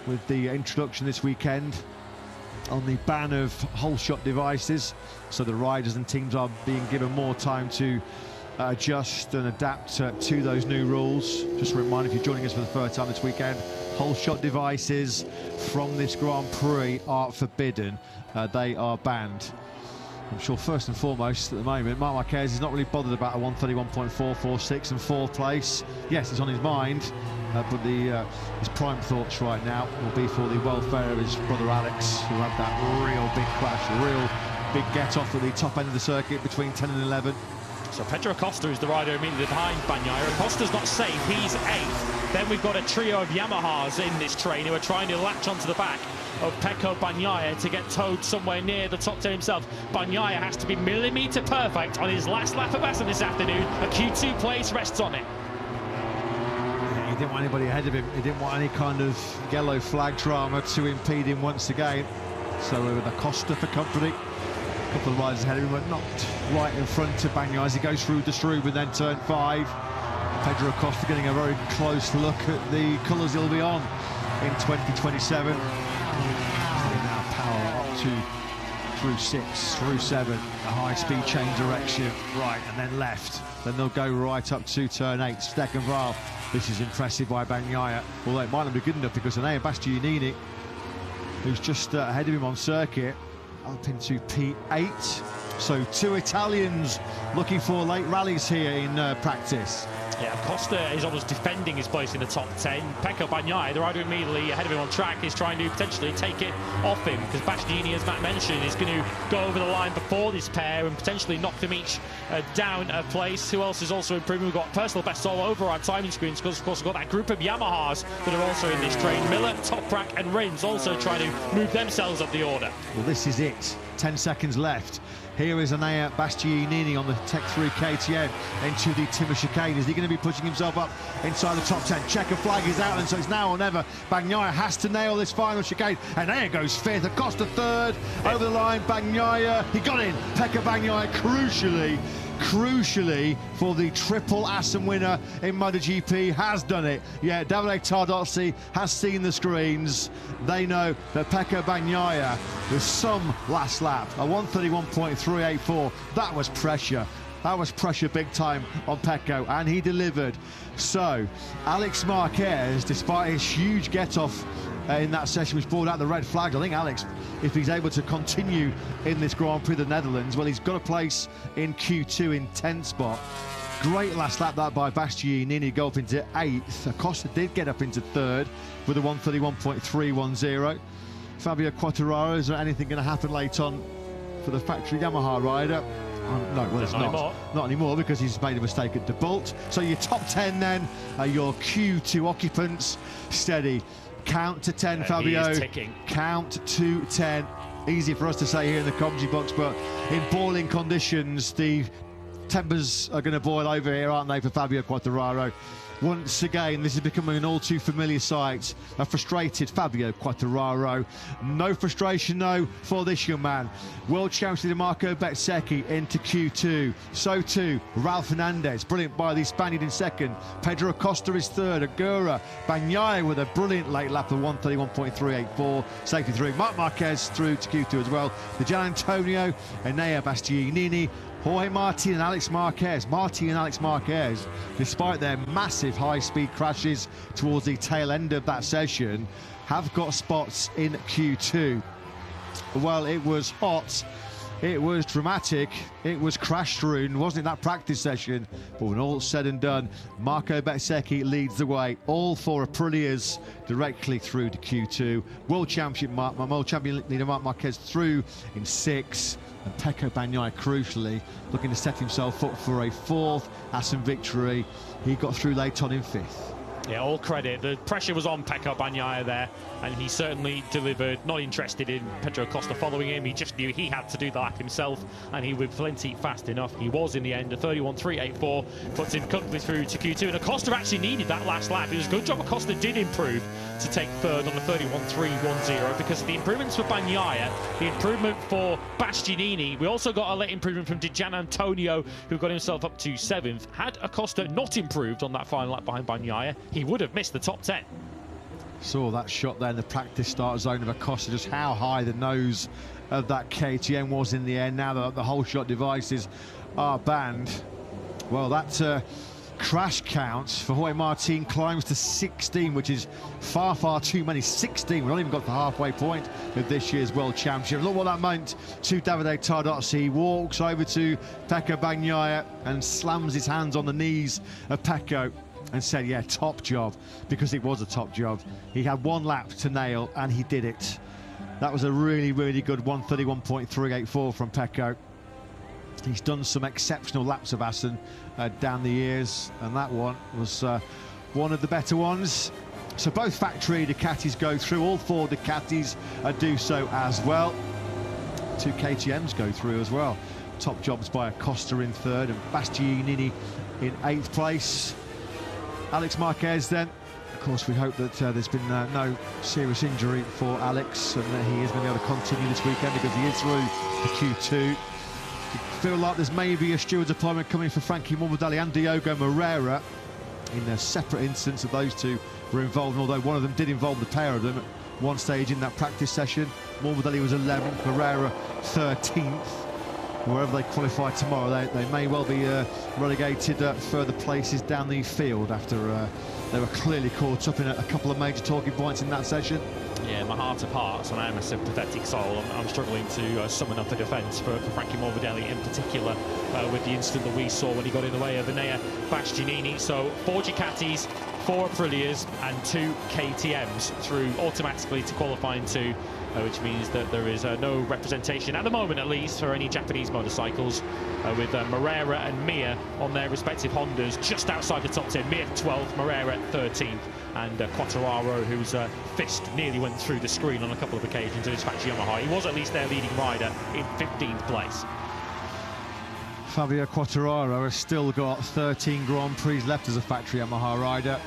with the introduction this weekend on the ban of whole shot devices, so the riders and teams are being given more time to adjust and adapt to those new rules. Just a reminder, if you're joining us for the first time this weekend, whole shot devices from this Grand Prix are forbidden. They are banned. I'm sure first and foremost at the moment, Marc Marquez is not really bothered about a 131.446 and 4th place. Yes, it's on his mind, but his prime thoughts right now will be for the welfare of his brother Alex, who had that real big crash, a real big get-off at the top end of the circuit between 10 and 11. So Pedro Acosta is the rider immediately behind Bagnaia. Acosta's not safe, he's 8th. Then we've got a trio of Yamahas in this train who are trying to latch onto the back of Pecco Bagnaia to get towed somewhere near the top 10 himself. Bagnaia has to be millimetre perfect on his last lap of Assen this afternoon. A Q2 place rests on it. He didn't want anybody ahead of him. He didn't want any kind of yellow flag drama to impede him once again. So with Acosta for company, a couple of riders ahead of him, but not right in front of Bagnaia as he goes through the Strube and then turn 5. Pedro Acosta getting a very close look at the colours he'll be on in 2027. Now power up to through 6, through 7, a high-speed change direction, right and then left. Then they'll go right up to turn 8, Steckenval. This is impressive by Bagnaia, although it might not be good enough because Enea Bastianini, who's just ahead of him on circuit, up into P8. So 2 Italians looking for late rallies here in practice. Yeah, Costa is almost defending his place in the top 10. Pecco Bagnaia, the rider immediately ahead of him on track, is trying to potentially take it off him because Bastianini, as Matt mentioned, is going to go over the line before this pair and potentially knock them each down a place. Who else is also improving? We've got personal bests all over our timing screens because, of course, we've got that group of Yamahas that are also in this train. Miller, Toprak and Rins also trying to move themselves up the order. Well, this is it. 10 seconds left. Here is Enea Bastianini on the Tech 3 KTM into the timber chicane. Is he going to be pushing himself up inside the top 10? Checker flag is out, and so it's now or never. Bagnaia has to nail this final chicane. Enea goes 5th, Acosta 3rd. Over the line, Bagnaia, he got in. Pecco Bagnaia crucially for the triple Assen winner in MotoGP has done it. Yeah, Davide Tardozzi has seen the screens. They know that Pecco Bagnaia with some last lap, a 131.384, that was pressure. That was pressure big time on Pecco, and he delivered. So Alex Marquez, despite his huge get-off in that session which brought out the red flag, I think Alex, if he's able to continue in this Grand Prix of the Netherlands, well, he's got a place in Q2 in 10th spot. Great last lap that by Bastianini, go up into 8th. Acosta did get up into 3rd with a 131.310. Fabio Quartararo, is there anything going to happen late on for the factory Yamaha rider? No, well, it's not. Not anymore because he's made a mistake at DeBolt. So your top 10 then, your Q2 occupants, steady. Count to 10, Fabio. Count to 10. Easy for us to say here in the commentary box, but in boiling conditions, the tempers are going to boil over here, aren't they, for Fabio Quartararo? Once again, this is becoming an all too familiar sight. A frustrated Fabio Quartararo. No frustration, though, for this young man. World champion Marco Bezzecchi into Q2. So too, Ralph Fernandez. Brilliant by the Spaniard in 2nd. Pedro Acosta is 3rd. Agura. Bagnaia with a brilliant late lap of 131.384. Safety 3. Marc Marquez through to Q2 as well. The Gian Antonio, Enea Bastianini, Jorge Martin and Alex Marquez. Martin and Alex Marquez, despite their massive high-speed crashes towards the tail end of that session, have got spots in Q2. Well, it was hot, it was dramatic, it was crash-strewn, wasn't it, that practice session? But when all's said and done, Marco Bezzecchi leads the way. All 4 Aprilias directly through to Q2. World champion leader Marc Marquez through in 6. And Pecco Bagnaia, crucially, looking to set himself up for a 4th Assen victory. He got through late on in 5th. Yeah, all credit. The pressure was on Pecco Bagnaia there, and he certainly delivered. Not interested in Pedro Acosta following him. He just knew he had to do the lap himself, and he was plenty fast enough. He was, in the end, a 31.384, puts him comfortably through to Q2. And Acosta actually needed that last lap. It was a good job Acosta did improve to take 3rd on the 31.310, because the improvements for Bagnaia, the improvement for Bastianini, we also got a late improvement from Gian Antonio, who got himself up to 7th. Had Acosta not improved on that final lap behind Bagnaia, he would have missed the top 10. Saw that shot there in the practice start zone of Acosta, just how high the nose of that KTM was in the air. Now that the whole shot devices are banned, well, that crash count for Jorge Martin climbs to 16, which is far, far too many. 16, we've not even got the halfway point of this year's World Championship. Look what that meant to Davide Tardozzi. He walks over to Pecco Bagnaia and slams his hands on the knees of Pecco and said, yeah, top job, because it was a top job. He had one lap to nail and he did it. That was a really, really good 131.384 from Pecco. He's done some exceptional laps of Assen down the years, and that one was one of the better ones. So both factory Ducatis go through, all 4 Ducatis do so as well. 2 KTMs go through as well. Top jobs by Acosta in 3rd and Bastianini in 8th place. Alex Marquez then. Of course, we hope that there's been no serious injury for Alex and that he is going to be able to continue this weekend, because he is through the Q2. Feel like there's maybe a steward's appointment coming for Frankie Morbidelli and Diogo Moreira in a separate instance of those two were involved, although one of them did involve the pair of them at one stage in that practice session. Morbidelli was 11th, Moreira 13th. Wherever they qualify tomorrow, they may well be relegated further places down the field after they were clearly caught up in a couple of major talking points in that session. Yeah, my heart of hearts, and I am a sympathetic soul. I'm struggling to summon up a defence for Frankie Morbidelli in particular, with the incident that we saw when he got in the way of Enea Bastianini. So 4 Ducatis, 4 Aprilias and 2 KTMs through automatically to qualifying 2, which means that there is no representation at the moment, at least, for any Japanese motorcycles, with Moreira and Mir on their respective Hondas just outside the top 10. Mir 12th, Moreira 13th, and Quartararo, whose fist nearly went through the screen on a couple of occasions in his factory Yamaha. He was at least their leading rider in 15th place. Fabio Quartararo has still got 13 Grand Prix left as a factory Yamaha rider.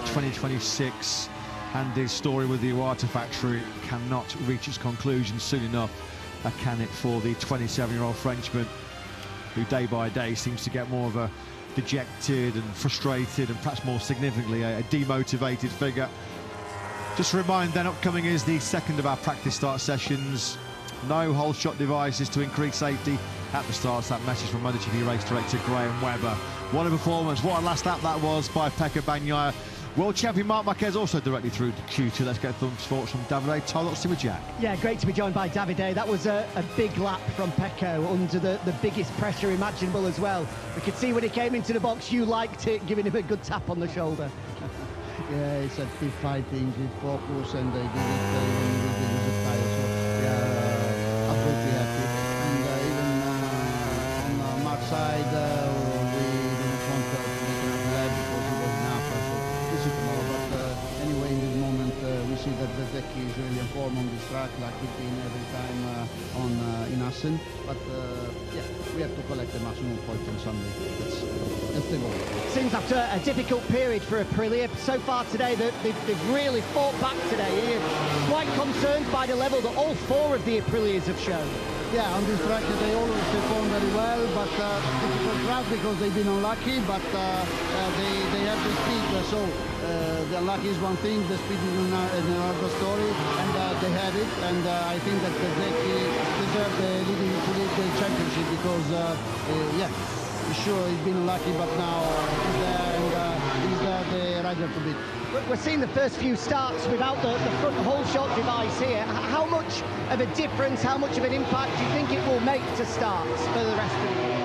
2026, and his story with the Iwata factory cannot reach its conclusion soon enough, can it, for the 27-year-old Frenchman, who day by day seems to get more of a dejected and frustrated and perhaps more significantly a demotivated figure. Just to remind then, upcoming is the second of our practice start sessions. No whole shot devices to increase safety at the start. That message from MotoGP race director Graham Webber. What a performance, what a last lap that was by Pecco Bagnaia. World champion Marc Marquez also directly through to Q2. Let's get some thoughts from Davide Tardozzi with Jack. Yeah, great to be joined by Davide. That was a big lap from Pecco, under the biggest pressure imaginable as well. We could see when he came into the box, you liked it, giving him a good tap on the shoulder. Yeah, he said keep fighting, keep focus, and they did it when he was in the tire. So yeah, absolutely happy. And even on Mark's side, we didn't want to make another lap because he was enough. So this is tomorrow. But anyway, in this moment, we see that Rezeki is really in form on this track, like he's been every time in Assen. But yeah, we have to collect the maximum points on Sunday. That's the goal. Seems after a difficult period for Aprilia, so far today they've really fought back today. You're quite concerned by the level that all 4 of the Aprilias have shown. Yeah, on this track they always perform very well, but difficult track because they've been unlucky, but they have the speed. So the unlucky is one thing, the speed is another story, and they have it. And I think that Rezeki deserves to lead the championship because, yeah, sure he's been unlucky, but now he's there and he's the rider to beat. We're seeing the first few starts without the front whole shot device here. How much of a difference, how much of an impact do you think it will make to starts for the rest of the year?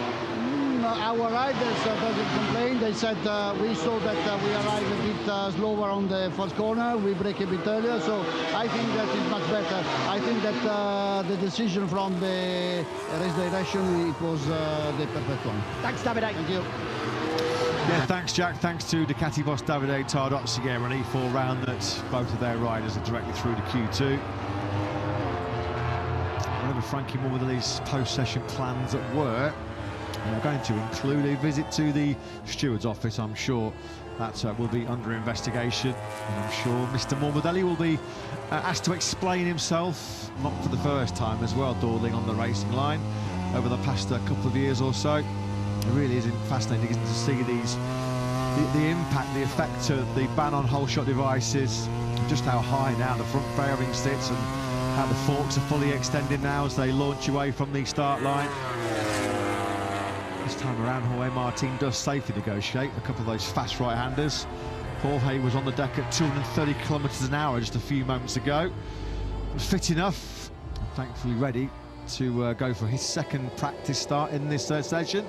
Our riders doesn't complain. They said we saw that we arrived a bit slower on the first corner. We break a bit earlier, so I think that is much better. I think that the decision from the race direction, it was the perfect one. Thanks, Davide. Thank you. Yeah, thanks, Jack. Thanks to Ducati boss Davide Tardozzi. Yeah, an E4 round that both of their riders are directly through to Q2. Whatever Frankie Morbidelli's post-session plans were, we're going to include a visit to the steward's office. I'm sure that will be under investigation. And I'm sure Mr. Morbidelli will be asked to explain himself, not for the first time as well, dawdling on the racing line over the past couple of years or so. It really is fascinating, isn't it, to see these the impact, the effect of the ban on whole shot devices, just how high now the front fairing sits and how the forks are fully extended now as they launch away from the start line. This time around, Jorge Martin does safely negotiate a couple of those fast right-handers. Jorge was on the deck at 230 kilometres an hour just a few moments ago. Fit enough, thankfully ready to go for his second practice start in this session.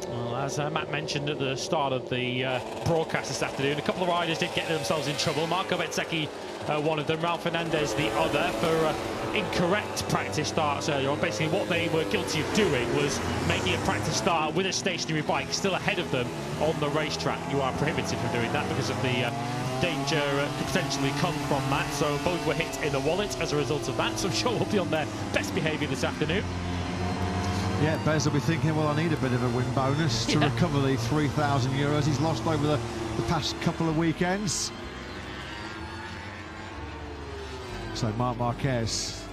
Well, as Matt mentioned at the start of the broadcast this afternoon, a couple of riders did get themselves in trouble. Marco Bezzecchi, one of them, Ralph Fernandez, the other, for incorrect practice starts earlier on. Basically, what they were guilty of doing was making a practice start with a stationary bike still ahead of them on the racetrack. You are prohibited from doing that because of the danger could potentially come from that. So both were hit in the wallet as a result of that. So I'm sure we'll be on their best behaviour this afternoon. Yeah, Bez will be thinking, well, I need a bit of a win bonus to recover the €3,000 he's lost over the past couple of weekends. So Marc Marquez,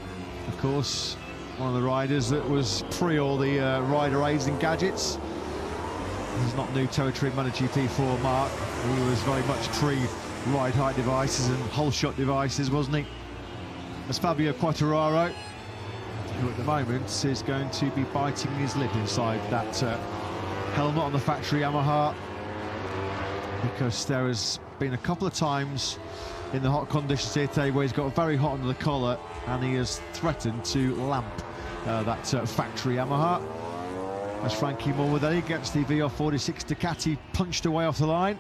of course, one of the riders that was pre all the rider aids and gadgets. This is not new territory in MotoGP for Marc. He was very much pre-ride height devices and whole shot devices, wasn't he? As Fabio Quartararo, who at the moment is going to be biting his lip inside that helmet on the factory Yamaha, because there has been a couple of times in the hot conditions here today where he's got very hot under the collar and he has threatened to lamp that factory Yamaha. As Frankie Morbidelli gets the VR46 Ducati punched away off the line.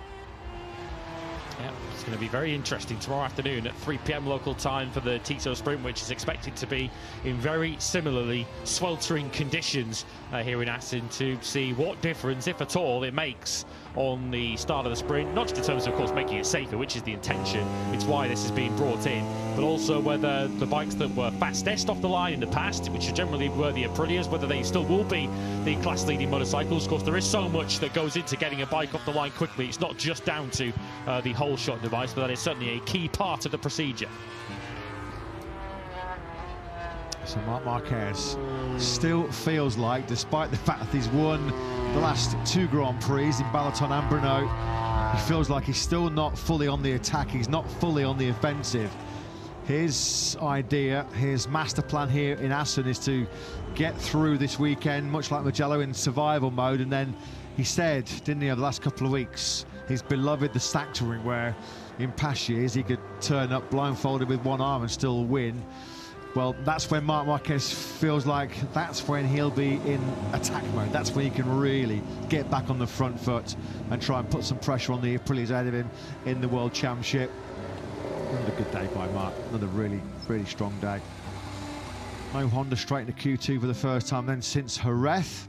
Yeah, it's going to be very interesting tomorrow afternoon at 3 p.m. local time for the Tito Sprint, which is expected to be in very similarly sweltering conditions here in Assen, to see what difference, if at all, it makes on the start of the sprint. Not just in terms of course, making it safer, which is the intention, it's why this is being brought in, but also whether the bikes that were fastest off the line in the past, which generally were the Aprilias, whether they still will be the class-leading motorcycles. Of course, there is so much that goes into getting a bike off the line quickly. It's not just down to the whole shot device, but that is certainly a key part of the procedure. So Marc Marquez still feels like, despite the fact that he's won the last 2 Grand Prix in Balaton and Brno, he feels like he's still not fully on the attack, he's not fully on the offensive. His idea, his master plan here in Assen is to get through this weekend, much like Mugello, in survival mode. And then he said, didn't he, over the last couple of weeks, his beloved the Sanctuary, where in past years he could turn up blindfolded with one arm and still win. Well, that's when Marc Marquez feels like that's when he'll be in attack mode. That's when he can really get back on the front foot and try and put some pressure on the Aprilias ahead of him in the World Championship. Another good day by Marc. Another really, really strong day. No Honda straight into Q2 for the first time then since Jerez.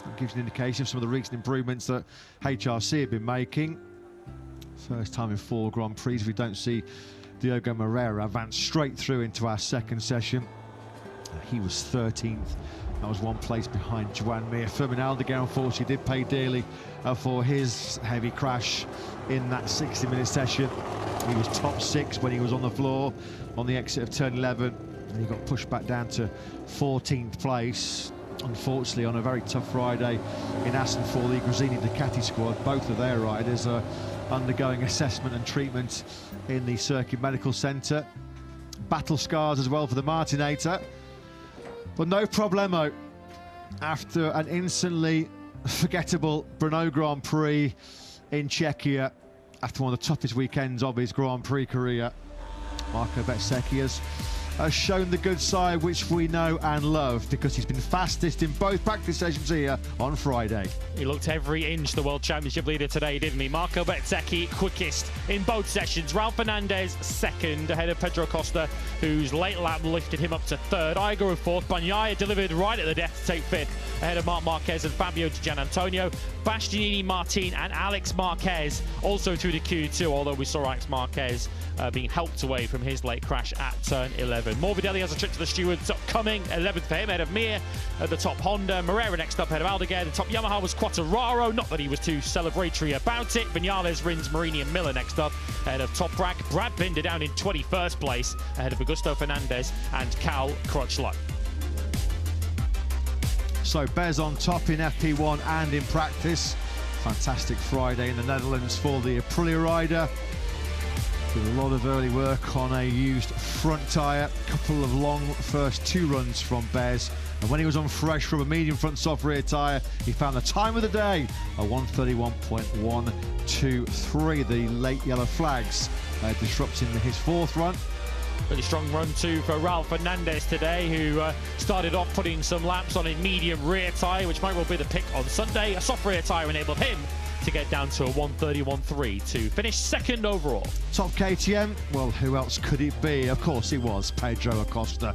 That gives you an indication of some of the recent improvements that HRC have been making. First time in 4 Grand Prix we don't see Diogo Moreira advance straight through into our second session. He was 13th. That was 1 place behind Joan Mir. Fermin Aldeguer, unfortunately, did pay dearly for his heavy crash in that 60-minute session. He was top 6 when he was on the floor on the exit of turn 11, and he got pushed back down to 14th place. Unfortunately, on a very tough Friday in Assen for the Gresini Ducati squad. Both of their riders are undergoing assessment and treatment in the Circuit Medical Centre. Battle scars as well for the Martinator. But no problemo. After an instantly forgettable Brno Grand Prix in Czechia, after one of the toughest weekends of his Grand Prix career, Marco Bezzecchi has shown the good side, which we know and love, because he's been fastest in both practice sessions here on Friday. He looked every inch the World Championship leader today, didn't he? Marco Bezzecchi quickest in both sessions. Ralph Fernandez second, ahead of Pedro Costa, whose late lap lifted him up to 3rd. Igor 4th. Bagnaia delivered right at the death to take 5th, ahead of Marc Marquez and Fabio Di Gianantonio. Bastianini, Martin and Alex Marquez also through the Q2, although we saw Alex Marquez being helped away from his late crash at turn 11. Morbidelli has a trip to the stewards upcoming, 11th for him, ahead of Mir at the top Honda. Moreira next up, ahead of Aldeguer. The top Yamaha was Quartararo, not that he was too celebratory about it. Vinales, Rins, Marini and Miller next up, ahead of Toprak. Brad Binder down in 21st place, ahead of Augusto Fernandez and Cal Crutchlow. So Bez on top in FP1 and in practice. fantastic Friday in the Netherlands for the Aprilia rider. Did a lot of early work on a used front tyre, couple of long first 2 runs from Bez, and when he was on fresh from a medium front soft rear tyre, he found the time of the day, a 1:31.123. The late yellow flags disrupting his 4th run. Really strong run too for Ralph Fernandez today, who started off putting some laps on a medium rear tyre, which might well be the pick on Sunday. A soft rear tyre enabled him to get down to a 1:31.3 to finish 2nd overall. Top KTM, well, who else could it be? Of course it was Pedro Acosta.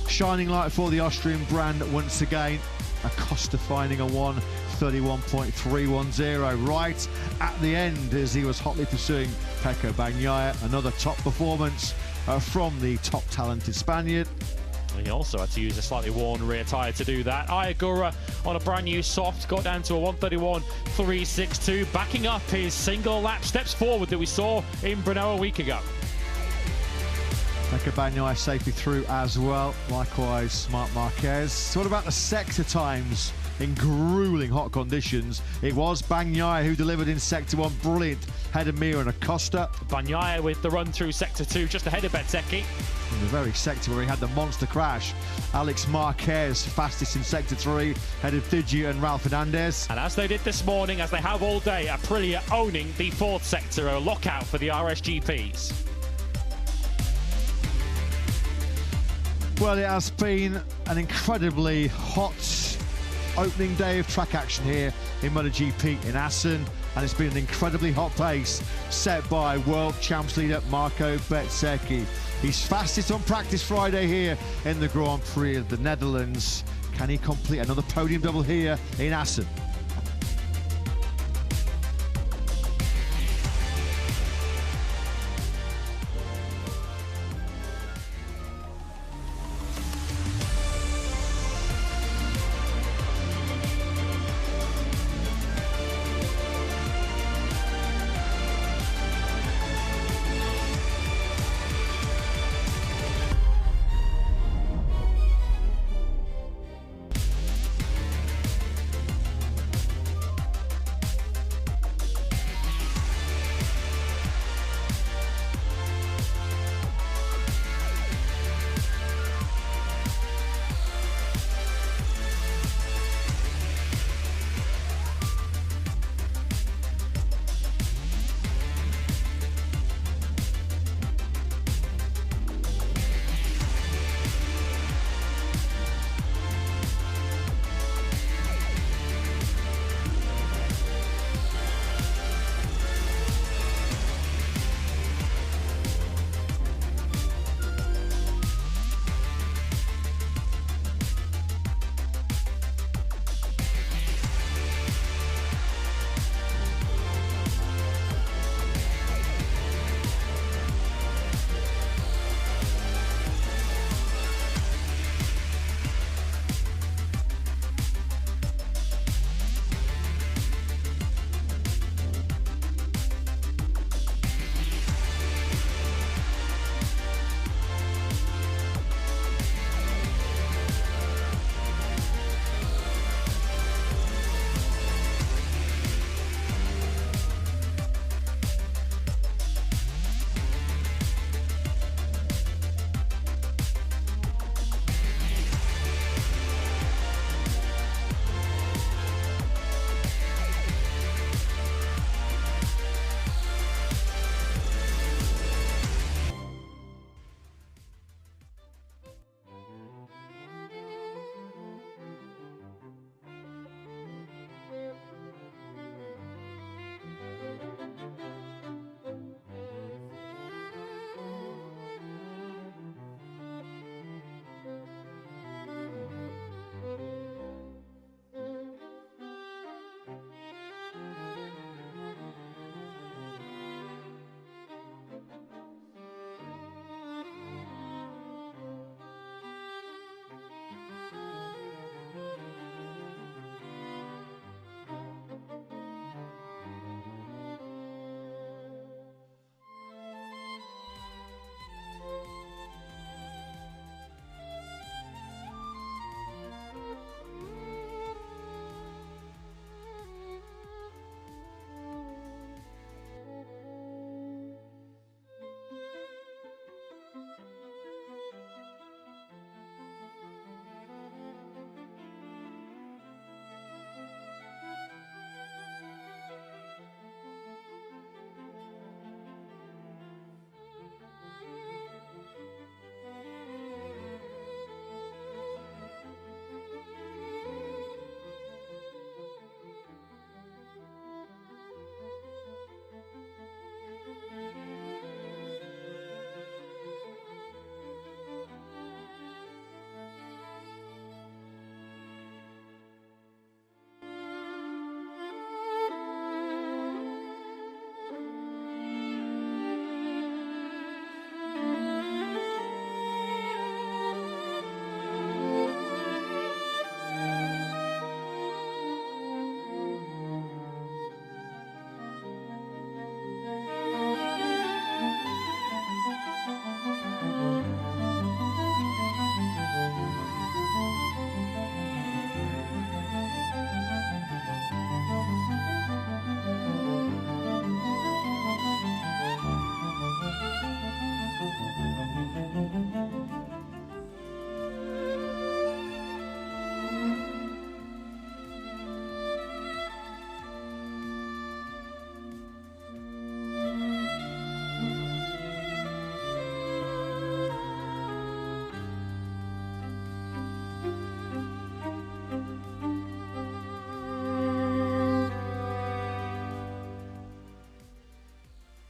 Shining light for the Austrian brand once again. Acosta finding a 1:31.310 right at the end as he was hotly pursuing Pecco Bagnaia. Another top performance from the top talented Spaniard. He also had to use a slightly worn rear tyre to do that. Ayagura on a brand new soft got down to a 1:31.362, backing up his single lap steps forward that we saw in Brno a week ago. Pecco Bagnaia safely through as well. Likewise, Marc Marquez. So what about the sector times in grueling hot conditions? It was Bagnaia who delivered in Sector 1. Brilliant head of Mir and Acosta. Bagnaia with the run through Sector 2, just ahead of Bezzecchi. In the very sector where he had the monster crash, Alex Marquez fastest in Sector 3, head of Digi and Ralph Fernandez. And as they did this morning, as they have all day, Aprilia owning the 4th sector, a lockout for the RSGPs. Well, it has been an incredibly hot opening day of track action here in MotoGP in Assen, and it's been an incredibly hot pace set by world champs leader Marco Bezzecchi. He's fastest on practice Friday here in the Grand Prix of the Netherlands. Can he complete another podium double here in Assen?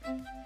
you.